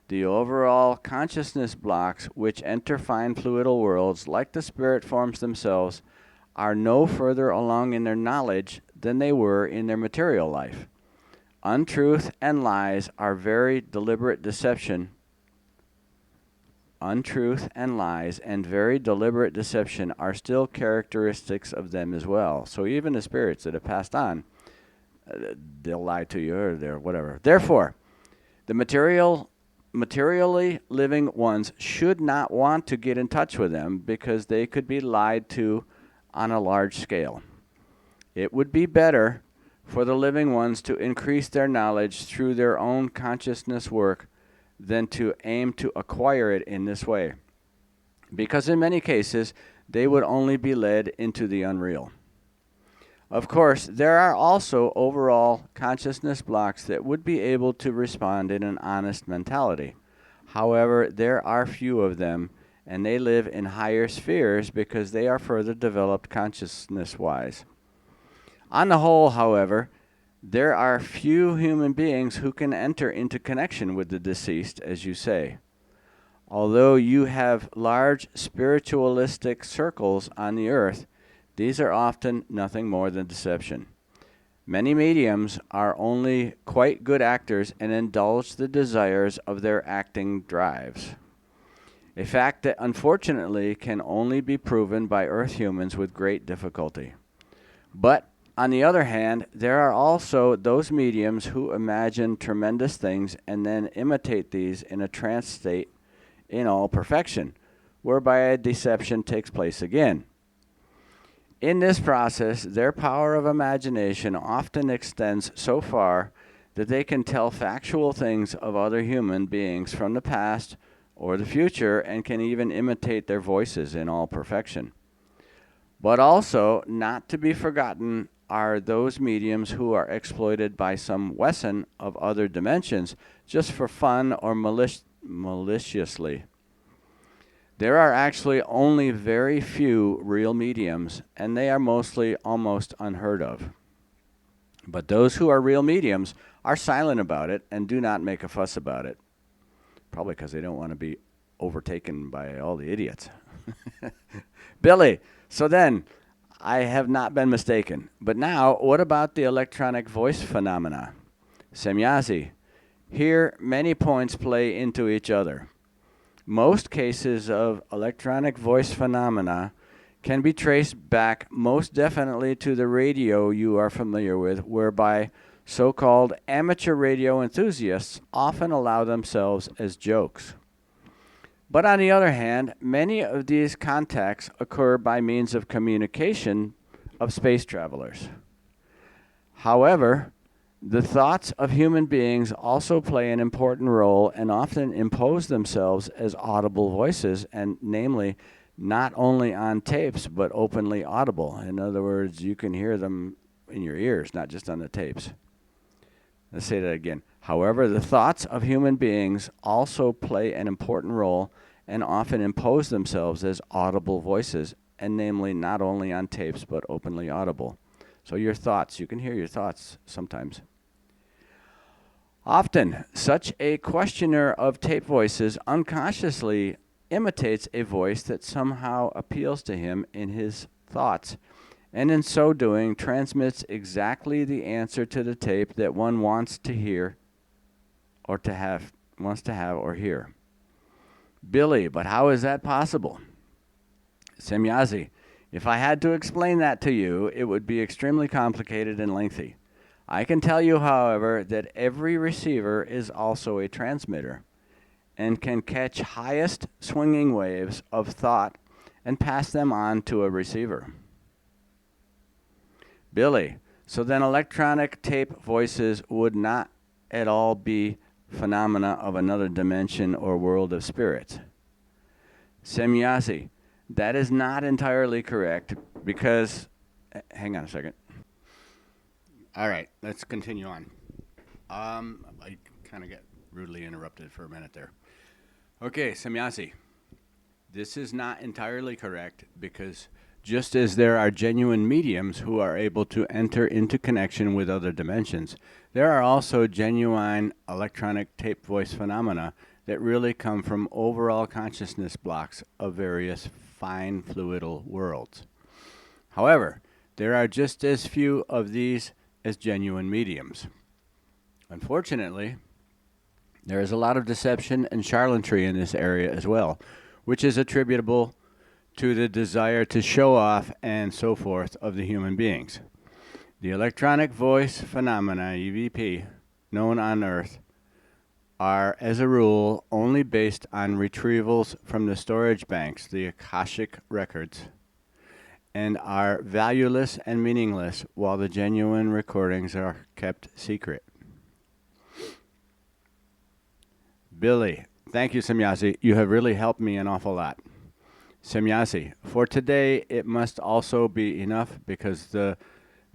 The overall consciousness blocks which enter fine fluidal worlds, like the spirit forms themselves, are no further along in their knowledge than they were in their material life. Untruth and lies are very deliberate deception. Untruth and lies and very deliberate deception are still characteristics of them as well. So even the spirits that have passed on, they'll lie to you or they're whatever. Therefore, the materially living ones should not want to get in touch with them because they could be lied to on a large scale. It would be better for the living ones to increase their knowledge through their own consciousness work than to aim to acquire it in this way, because in many cases they would only be led into the unreal. Of course, there are also overall consciousness blocks that would be able to respond in an honest mentality. However, there are few of them, and they live in higher spheres because they are further developed consciousness-wise. On the whole, however, there are few human beings who can enter into connection with the deceased, as you say. Although you have large spiritualistic circles on the earth, these are often nothing more than deception. Many mediums are only quite good actors and indulge the desires of their acting drives. A fact that unfortunately can only be proven by earth humans with great difficulty. But on the other hand, there are also those mediums who imagine tremendous things and then imitate these in a trance state in all perfection, whereby a deception takes place again. In this process, their power of imagination often extends so far that they can tell factual things of other human beings from the past or the future and can even imitate their voices in all perfection. But also, not to be forgotten, are those mediums who are exploited by some Wesson of other dimensions just for fun or maliciously. There are actually only very few real mediums, and they are mostly almost unheard of. But those who are real mediums are silent about it and do not make a fuss about it. Probably because they don't want to be overtaken by all the idiots. Billy, so then, I have not been mistaken. But now, what about the electronic voice phenomena? Semjase, here many points play into each other. Most cases of electronic voice phenomena can be traced back most definitely to the radio you are familiar with, whereby so-called amateur radio enthusiasts often allow themselves as jokes. But on the other hand, many of these contacts occur by means of communication of space travelers. However, the thoughts of human beings also play an important role and often impose themselves as audible voices, and namely, not only on tapes, but openly audible. In other words, you can hear them in your ears, not just on the tapes. Let's say that again. However, the thoughts of human beings also play an important role and often impose themselves as audible voices, and namely, not only on tapes, but openly audible. So your thoughts, you can hear your thoughts sometimes. Often, such a questioner of tape voices unconsciously imitates a voice that somehow appeals to him in his thoughts, and in so doing transmits exactly the answer to the tape that one wants to hear or or hear. Billy, but how is that possible? Semjase, if I had to explain that to you, it would be extremely complicated and lengthy. I can tell you, however, that every receiver is also a transmitter and can catch highest swinging waves of thought and pass them on to a receiver. Billy, so then electronic tape voices would not at all be phenomena of another dimension or world of spirits. Semjase, that is not entirely correct because, hang on a second. All right, let's continue on. I kind of got rudely interrupted for a minute there. Okay, Semjase, this is not entirely correct because just as there are genuine mediums who are able to enter into connection with other dimensions, there are also genuine electronic tape voice phenomena that really come from overall consciousness blocks of various fine fluidal worlds. However, there are just as few of these as genuine mediums. Unfortunately, there is a lot of deception and charlatanry in this area as well, which is attributable to the desire to show off and so forth of the human beings. The electronic voice phenomena, EVP, known on Earth, are, as a rule, only based on retrievals from the storage banks, the Akashic records, and are valueless and meaningless while the genuine recordings are kept secret. Billy, thank you, Semjase. You have really helped me an awful lot. Semjase, for today it must also be enough because the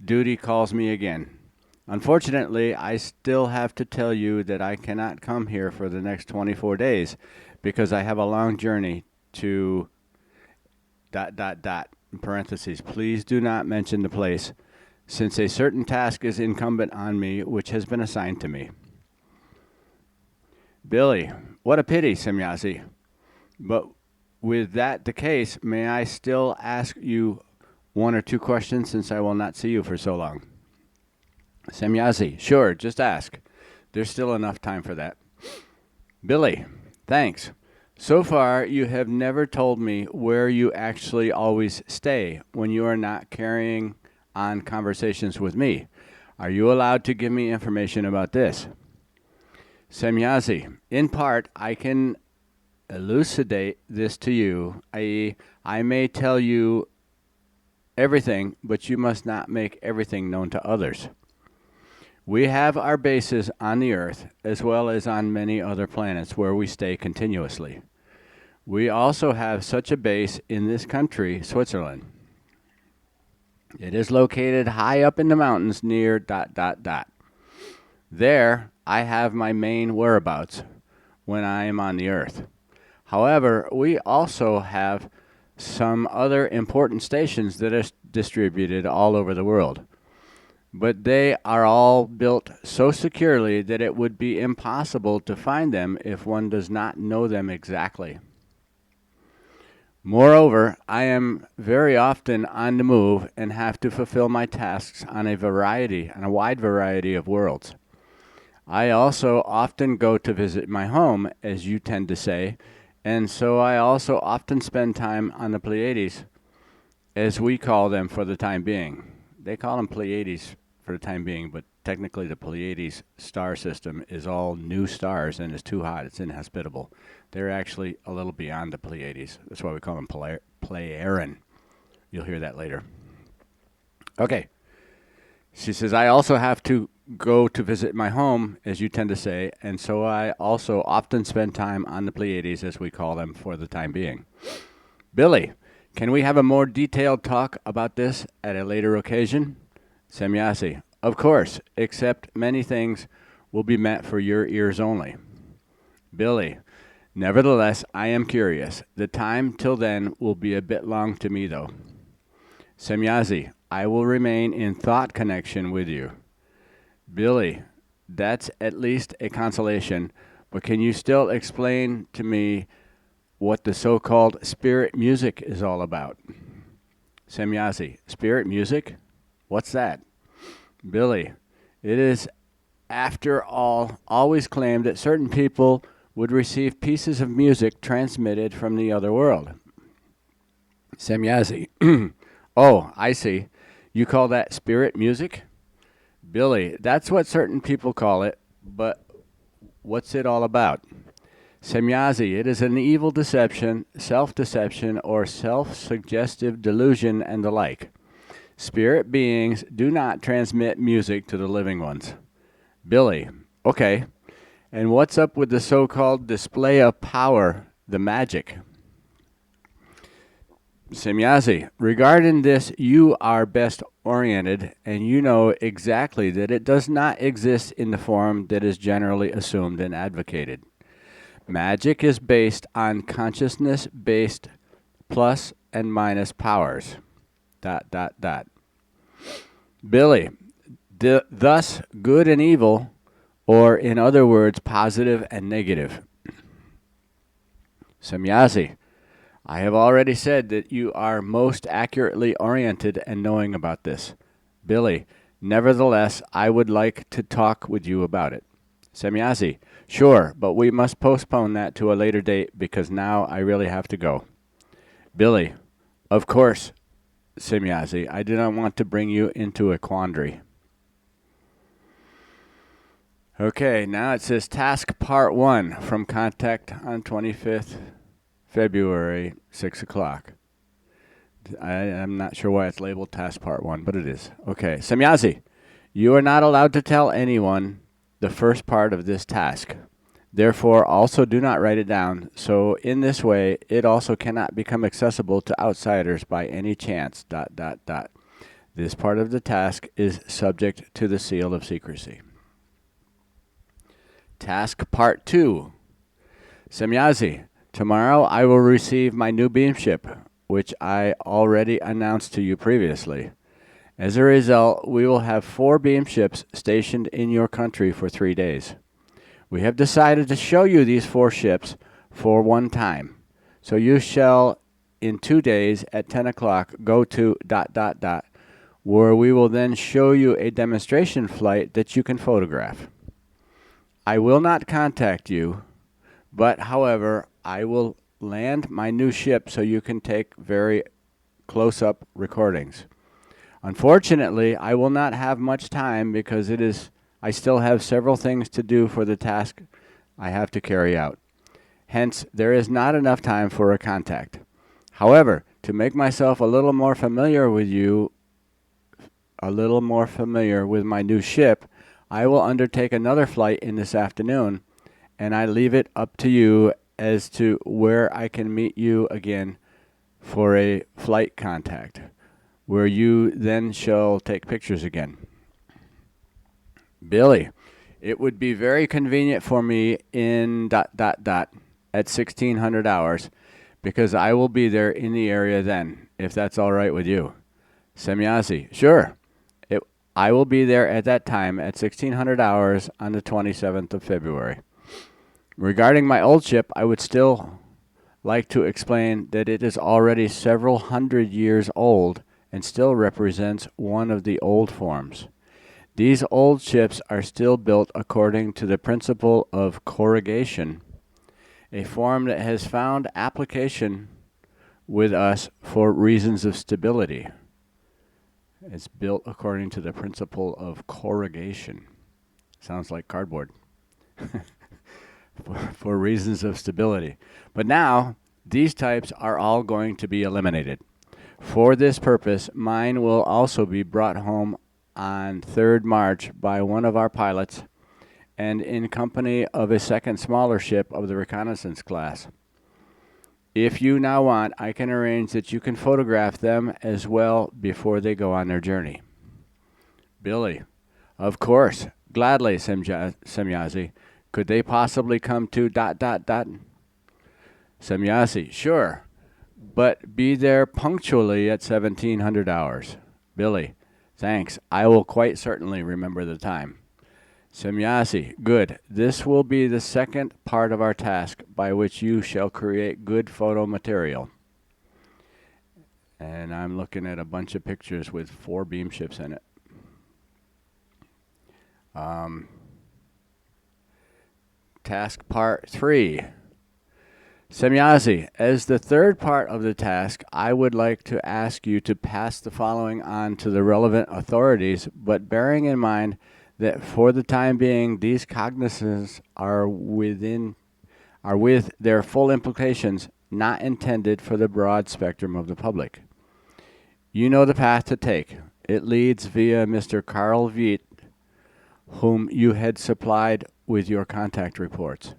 duty calls me again. Unfortunately, I still have to tell you that I cannot come here for the next 24 days because I have a long journey to ... In parentheses, please do not mention the place, since a certain task is incumbent on me which has been assigned to me. Billy, what a pity, Semjase. But with that the case, may I still ask you one or two questions since I will not see you for so long? Semjase, sure, just ask. There's still enough time for that. Billy, thanks. So far, you have never told me where you actually always stay when you are not carrying on conversations with me. Are you allowed to give me information about this? Semjase, in part, I can elucidate this to you, i.e., I may tell you everything, but you must not make everything known to others. We have our bases on the Earth, as well as on many other planets where we stay continuously. We also have such a base in this country, Switzerland. It is located high up in the mountains near ... There, I have my main whereabouts when I am on the Earth. However, we also have some other important stations that are distributed all over the world. But they are all built so securely that it would be impossible to find them if one does not know them exactly. Moreover, I am very often on the move and have to fulfill my tasks on a wide variety of worlds. I also often go to visit my home, as you tend to say, and so I also often spend time on the Pleiades, as we call them for the time being. They call them Pleiades for the time being, but technically the Pleiades star system is all new stars and it's too hot. It's inhospitable. They're actually a little beyond the Pleiades. That's why we call them Pleiaren. You'll hear that later. Okay. She says, I also have to go to visit my home, as you tend to say, and so I also often spend time on the Pleiades, as we call them for the time being. Billy, can we have a more detailed talk about this at a later occasion? Semjase, of course, except many things will be meant for your ears only. Billy, nevertheless, I am curious. The time till then will be a bit long to me, though. Semjase, I will remain in thought connection with you. Billy, that's at least a consolation, but can you still explain to me what the so-called spirit music is all about? Semjase, spirit music? What's that? Billy, it is, after all, always claimed that certain people would receive pieces of music transmitted from the other world. Semjase, oh, I see. You call that spirit music? Billy, that's what certain people call it, but what's it all about? Semjase, it is an evil deception, self-deception, or self-suggestive delusion and the like. Spirit beings do not transmit music to the living ones. Billy, okay. And what's up with the so-called display of power, the magic? Semjase, regarding this, you are best oriented, and you know exactly that it does not exist in the form that is generally assumed and advocated. Magic is based on consciousness-based plus and minus powers. ... Billy, thus good and evil, or in other words, positive and negative. Semjase, I have already said that you are most accurately oriented and knowing about this. Billy, nevertheless, I would like to talk with you about it. Semjase, sure, but we must postpone that to a later date because now I really have to go. Billy, of course, Semjase, I do not want to bring you into a quandary. Okay, now it says task part 1 from contact on 25th February, 6 o'clock. I'm not sure why it's labeled task part 1, but it is. Okay, Semjase, you are not allowed to tell anyone the first part of this task. Therefore, also do not write it down, so in this way, it also cannot become accessible to outsiders by any chance, ... This part of the task is subject to the seal of secrecy. Task part 2. Semjase, tomorrow I will receive my new beamship, which I already announced to you previously. As a result, we will have 4 beamships stationed in your country for 3 days. We have decided to show you these 4 ships for one time. So you shall, in 2 days at 10 o'clock, go to ... where we will then show you a demonstration flight that you can photograph. I will not contact you, but, however, I will land my new ship so you can take very close-up recordings. Unfortunately, I will not have much time because I still have several things to do for the task I have to carry out. Hence, there is not enough time for a contact. However, to make myself a little more familiar with my new ship, I will undertake another flight in this afternoon, and I leave it up to you as to where I can meet you again for a flight contact, where you then shall take pictures again. Billy, it would be very convenient for me in ... at 1600 hours, because I will be there in the area then, if that's all right with you. Semjase, sure. I will be there at that time at 1600 hours on the 27th of February. Regarding my old ship, I would still like to explain that it is already several hundred years old and still represents one of the old forms. These old ships are still built according to the principle of corrugation, a form that has found application with us for reasons of stability. It's built according to the principle of corrugation. Sounds like cardboard. for reasons of stability. But now, these types are all going to be eliminated. For this purpose, mine will also be brought home on 3rd March by one of our pilots and in company of a second smaller ship of the reconnaissance class. If you now want, I can arrange that you can photograph them as well before they go on their journey. Billy, of course, gladly, Semjase. Could they possibly come to ... Semjase, sure, but be there punctually at 1700 hours. Billy, thanks. I will quite certainly remember the time. Semjase, good. This will be the second part of our task by which you shall create good photo material. And I'm looking at a bunch of pictures with 4 beam ships in it. Task part 3. Semjase, as the third part of the task, I would like to ask you to pass the following on to the relevant authorities, but bearing in mind that for the time being, these cognizances are with their full implications not intended for the broad spectrum of the public. You know the path to take. It leads via Mr. Carl Veit, whom you had supplied with your contact reports.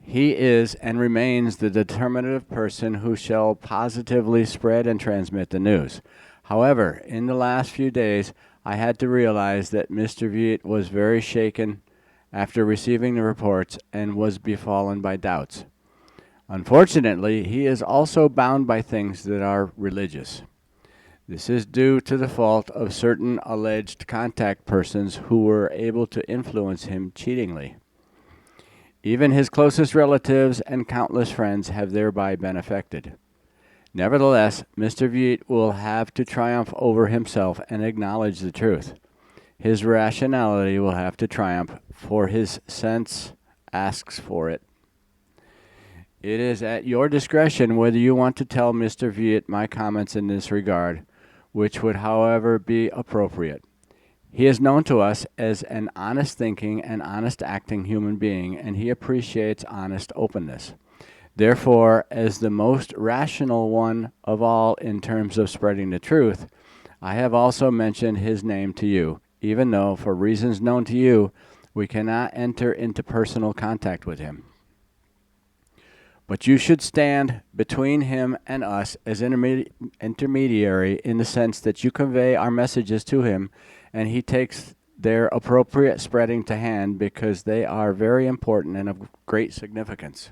He is and remains the determinative person who shall positively spread and transmit the news. However, in the last few days, I had to realize that Mr. Veit was very shaken after receiving the reports and was befallen by doubts. Unfortunately, he is also bound by things that are religious. This is due to the fault of certain alleged contact persons who were able to influence him cheatingly. Even his closest relatives and countless friends have thereby been affected. Nevertheless, Mr. Veit will have to triumph over himself and acknowledge the truth. His rationality will have to triumph, for his sense asks for it. It is at your discretion whether you want to tell Mr. Veit my comments in this regard, which would, however, be appropriate. He is known to us as an honest thinking and honest acting human being, and he appreciates honest openness. Therefore, as the most rational one of all in terms of spreading the truth, I have also mentioned his name to you, even though, for reasons known to you, we cannot enter into personal contact with him. But you should stand between him and us as intermediary in the sense that you convey our messages to him, and he takes their appropriate spreading to hand because they are very important and of great significance.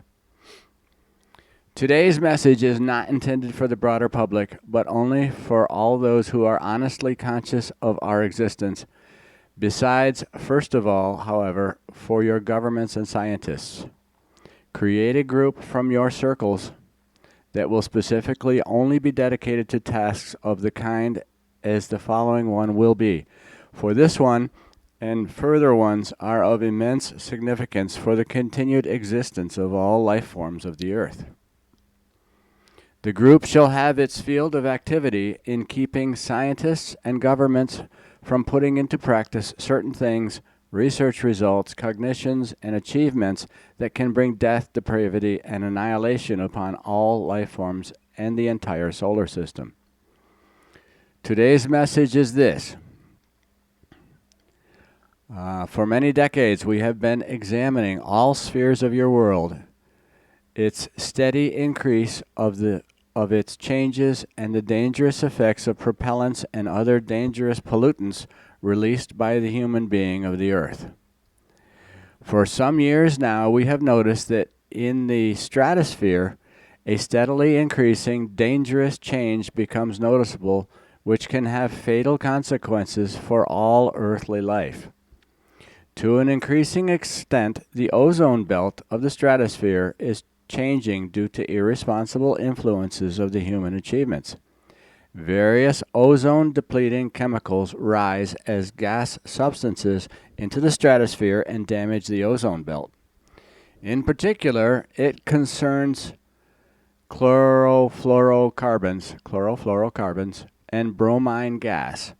Today's message is not intended for the broader public, but only for all those who are honestly conscious of our existence. Besides, first of all, however, for your governments and scientists. Create a group from your circles that will specifically only be dedicated to tasks of the kind as the following one will be. For this one and further ones are of immense significance for the continued existence of all life forms of the earth. The group shall have its field of activity in keeping scientists and governments from putting into practice certain things, research results, cognitions, and achievements that can bring death, depravity, and annihilation upon all life forms and the entire solar system. Today's message is this. For many decades, we have been examining all spheres of your world, its steady increase of its changes, and the dangerous effects of propellants and other dangerous pollutants released by the human being of the earth. For some years now, we have noticed that in the stratosphere, a steadily increasing dangerous change becomes noticeable, which can have fatal consequences for all earthly life. To an increasing extent, the ozone belt of the stratosphere is changing due to irresponsible influences of the human achievements. Various ozone-depleting chemicals rise as gas substances into the stratosphere and damage the ozone belt. In particular, it concerns chlorofluorocarbons, and bromine gas,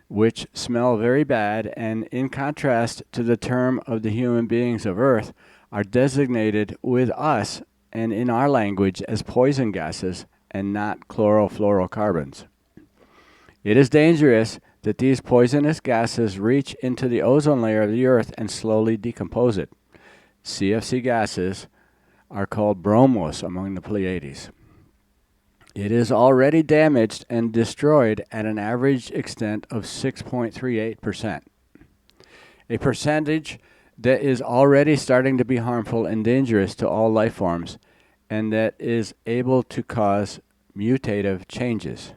which smell very bad and, in contrast to the term of the human beings of Earth, are designated with us and in our language as poison gases and not chlorofluorocarbons. It is dangerous that these poisonous gases reach into the ozone layer of the Earth and slowly decompose it. CFC gases are called bromos among the Pleiades. It is already damaged and destroyed at an average extent of 6.38%, a percentage that is already starting to be harmful and dangerous to all life forms, and that is able to cause mutative changes.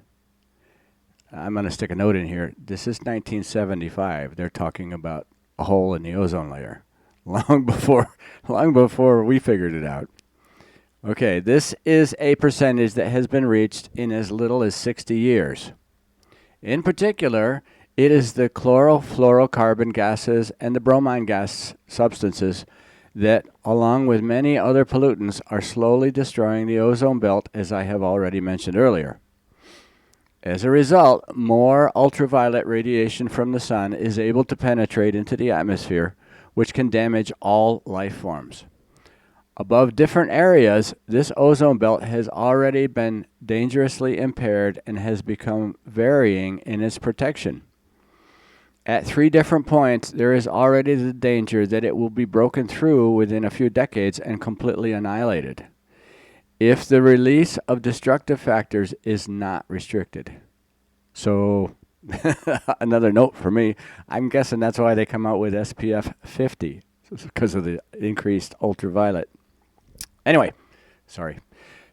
I'm going to stick a note in here. This is 1975. They're talking about a hole in the ozone layer, long before we figured it out. Okay, this is a percentage that has been reached in as little as 60 years. In particular, it is the chlorofluorocarbon gases and the bromine gas substances that, along with many other pollutants, are slowly destroying the ozone belt, as I have already mentioned earlier. As a result, more ultraviolet radiation from the sun is able to penetrate into the atmosphere, which can damage all life forms. Above different areas, this ozone belt has already been dangerously impaired and has become varying in its protection. At 3 different points, there is already the danger that it will be broken through within a few decades and completely annihilated, if the release of destructive factors is not restricted. So, another note for me, I'm guessing that's why they come out with SPF 50, because of the increased ultraviolet. Anyway, sorry.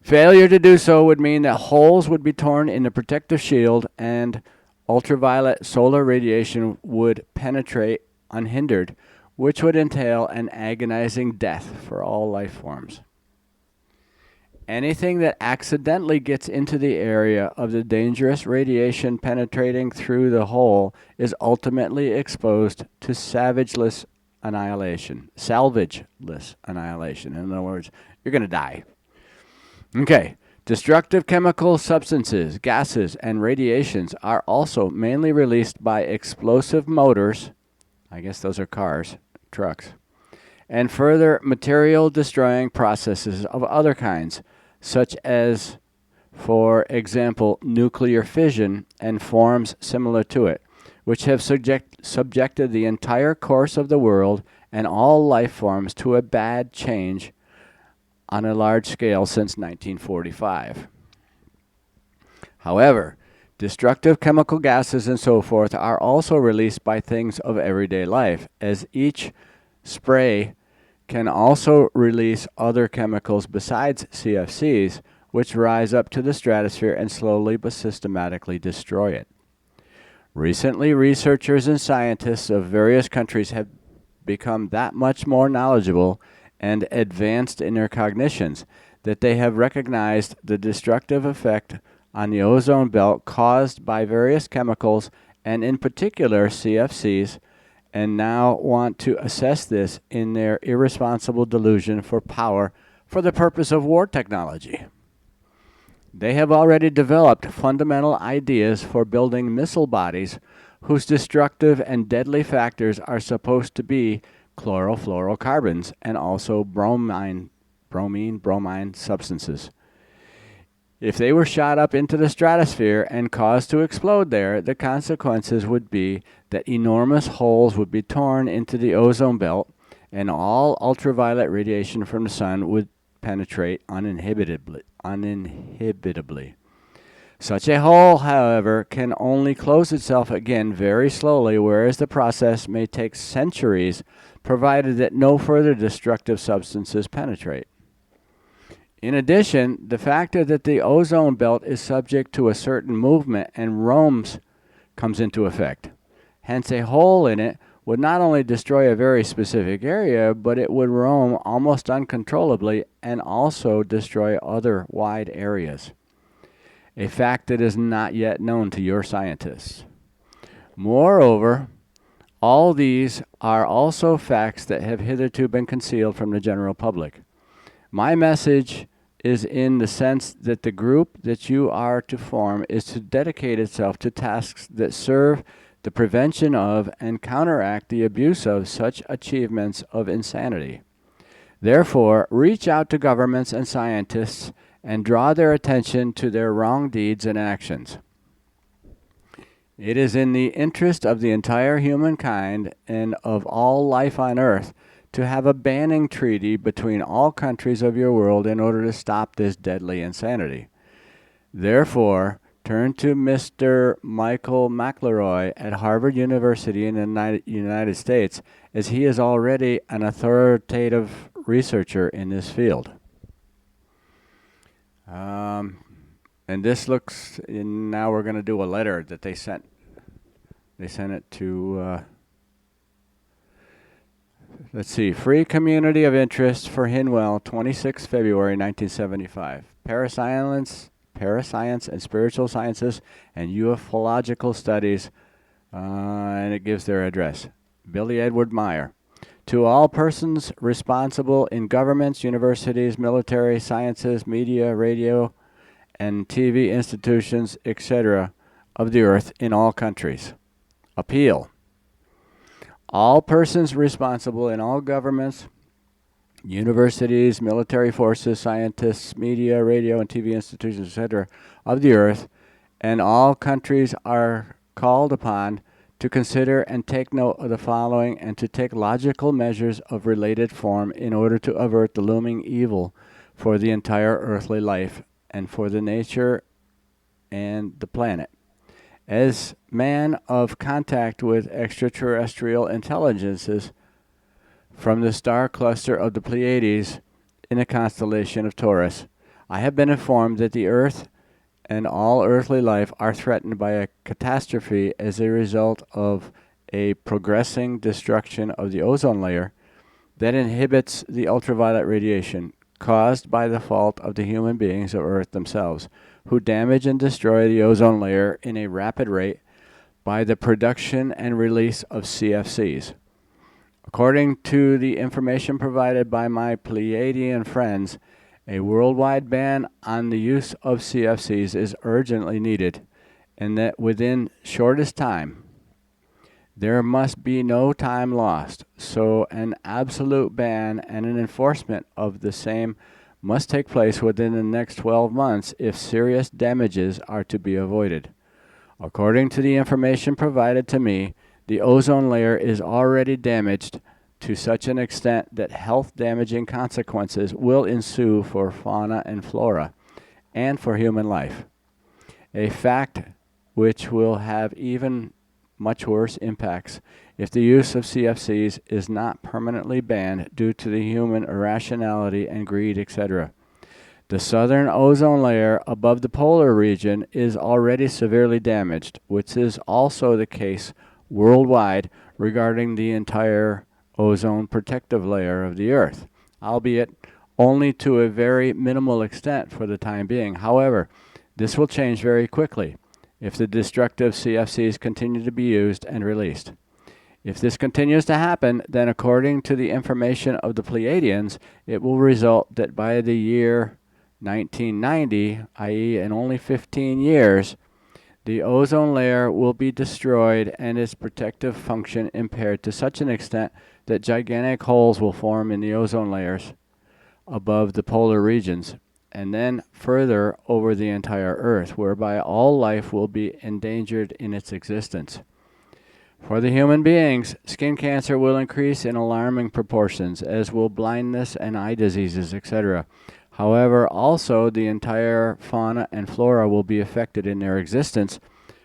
Failure to do so would mean that holes would be torn in the protective shield and ultraviolet solar radiation would penetrate unhindered, which would entail an agonizing death for all life forms. Anything that accidentally gets into the area of the dangerous radiation penetrating through the hole is ultimately exposed to salvageless annihilation. In other words, you're going to die. Okay. Destructive chemical substances, gases, and radiations are also mainly released by explosive motors, I guess those are cars, trucks, and further material-destroying processes of other kinds, such as, for example, nuclear fission and forms similar to it, which have subjected the entire course of the world and all life forms to a bad change on a large scale since 1945. However, destructive chemical gases and so forth are also released by things of everyday life, as each spray can also release other chemicals besides CFCs, which rise up to the stratosphere and slowly but systematically destroy it. Recently, researchers and scientists of various countries have become that much more knowledgeable and advanced in their cognitions that they have recognized the destructive effect on the ozone belt caused by various chemicals, and in particular CFCs, and now want to assess this in their irresponsible delusion for power for the purpose of war technology. They have already developed fundamental ideas for building missile bodies whose destructive and deadly factors are supposed to be chlorofluorocarbons and also bromine substances. If they were shot up into the stratosphere and caused to explode there, the consequences would be that enormous holes would be torn into the ozone belt and all ultraviolet radiation from the sun would penetrate uninhibitably. Such a hole, however, can only close itself again very slowly, whereas the process may take centuries, provided that no further destructive substances penetrate. In addition, the factor that the ozone belt is subject to a certain movement and roams comes into effect. Hence, a hole in it would not only destroy a very specific area, but it would roam almost uncontrollably and also destroy other wide areas. A fact that is not yet known to your scientists. Moreover, all these are also facts that have hitherto been concealed from the general public. My message is in the sense that the group that you are to form is to dedicate itself to tasks that serve the prevention of and counteract the abuse of such achievements of insanity. Therefore, reach out to governments and scientists and draw their attention to their wrong deeds and actions. It is in the interest of the entire humankind and of all life on earth to have a banning treaty between all countries of your world in order to stop this deadly insanity. Therefore, turn to Mr. Michael McElroy at Harvard University in the United States, as he is already an authoritative researcher in this field. And this looks, now we're going to do a letter that they sent. They sent it to, let's see, Free Community of Interest for Hinwell, 26 February 1975. Parascience and Spiritual Sciences and Ufological Studies, and it gives their address. Billy Edward Meier. To all persons responsible in governments, universities, military, sciences, media, radio, and TV institutions, etc., of the earth in all countries. Appeal. All persons responsible in all governments, universities, military forces, scientists, media, radio, and TV institutions, etc., of the earth, and all countries are called upon to consider and take note of the following and to take logical measures of related form in order to avert the looming evil for the entire earthly life and for the nature and the planet. As man of contact with extraterrestrial intelligences from the star cluster of the Pleiades in the constellation of Taurus, I have been informed that the Earth and all earthly life are threatened by a catastrophe as a result of a progressing destruction of the ozone layer that inhibits the ultraviolet radiation caused by the fault of the human beings of Earth themselves, who damage and destroy the ozone layer in a rapid rate by the production and release of CFCs. According to the information provided by my Pleiadian friends, a worldwide ban on the use of CFCs is urgently needed, and that within shortest time, there must be no time lost, so an absolute ban and an enforcement of the same must take place within the next 12 months if serious damages are to be avoided. According to the information provided to me, the ozone layer is already damaged to such an extent that health-damaging consequences will ensue for fauna and flora, and for human life. A fact which will have even much worse impacts if the use of CFCs is not permanently banned due to the human irrationality and greed, etc. The southern ozone layer above the polar region is already severely damaged, which is also the case worldwide regarding the entire ozone protective layer of the Earth, albeit only to a very minimal extent for the time being. However, this will change very quickly if the destructive CFCs continue to be used and released. If this continues to happen, then according to the information of the Pleiadians, it will result that by the year 1990, i.e. in only 15 years, the ozone layer will be destroyed and its protective function impaired to such an extent that gigantic holes will form in the ozone layers above the polar regions, and then further over the entire Earth, whereby all life will be endangered in its existence. For the human beings, skin cancer will increase in alarming proportions, as will blindness and eye diseases, etc. However, also the entire fauna and flora will be affected in their existence,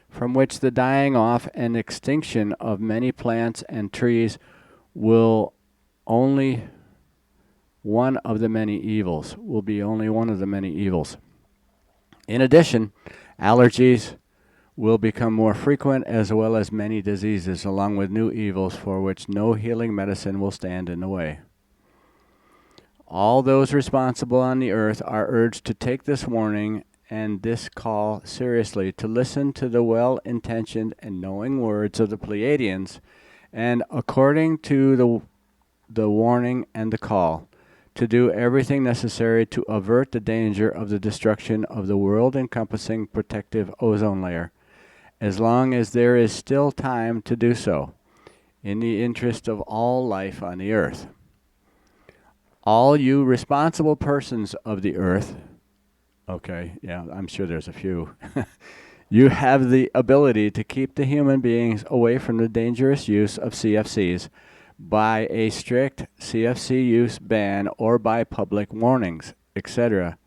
from which the dying off and extinction of many plants and trees will only one of the many evils, will be only one of the many evils. In addition, allergies will become more frequent, as well as many diseases, along with new evils for which no healing medicine will stand in the way. All those responsible on the earth are urged to take this warning and this call seriously, to listen to the well-intentioned and knowing words of the Pleiadians, and according to the warning and the call, to do everything necessary to avert the danger of the destruction of the world-encompassing protective ozone layer, as long as there is still time to do so, in the interest of all life on the earth. All you responsible persons of the earth, okay, yeah, I'm sure there's a few, you have the ability to keep the human beings away from the dangerous use of CFCs by a strict CFC use ban, or by public warnings, etc.,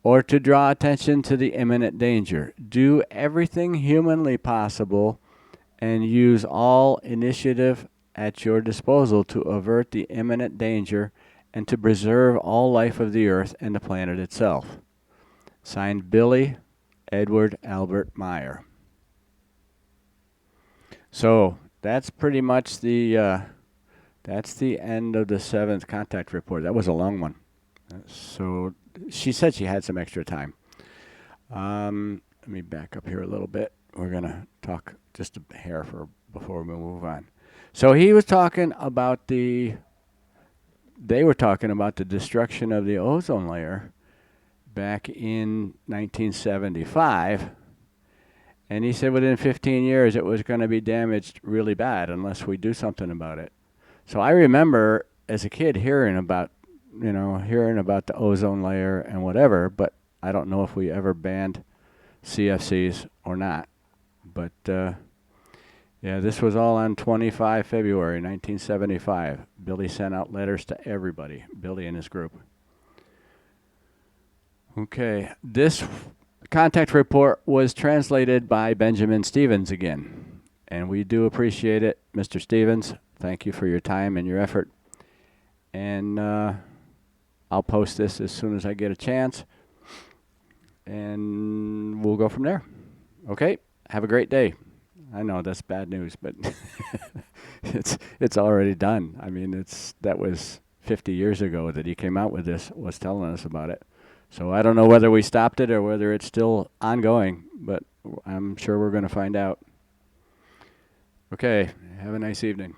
or to draw attention to the imminent danger. Do everything humanly possible and use all initiative at your disposal to avert the imminent danger and to preserve all life of the earth and the planet itself. Signed, Billy Edward Albert Meier. So that's pretty much that's the end of the 7th contact report. That was a long one. So she said she had some extra time. Let me back up here a little bit. We're going to talk just a hair before we move on. So he was talking about they were talking about the destruction of the ozone layer back in 1975. And he said within 15 years it was going to be damaged really bad unless we do something about it. So I remember as a kid hearing about the ozone layer and whatever, but I don't know if we ever banned CFCs or not. But yeah, this was all on 25 February 1975. Billy sent out letters to everybody, Billy and his group. Okay, this contact report was translated by Benjamin Stevens again, and we do appreciate it, Mr. Stevens. Thank you for your time and your effort. And I'll post this as soon as I get a chance, and we'll go from there. Okay, have a great day. I know that's bad news, but it's already done. I mean, that was 50 years ago that he came out with this, was telling us about it. So I don't know whether we stopped it or whether it's still ongoing, but I'm sure we're going to find out. Okay, have a nice evening.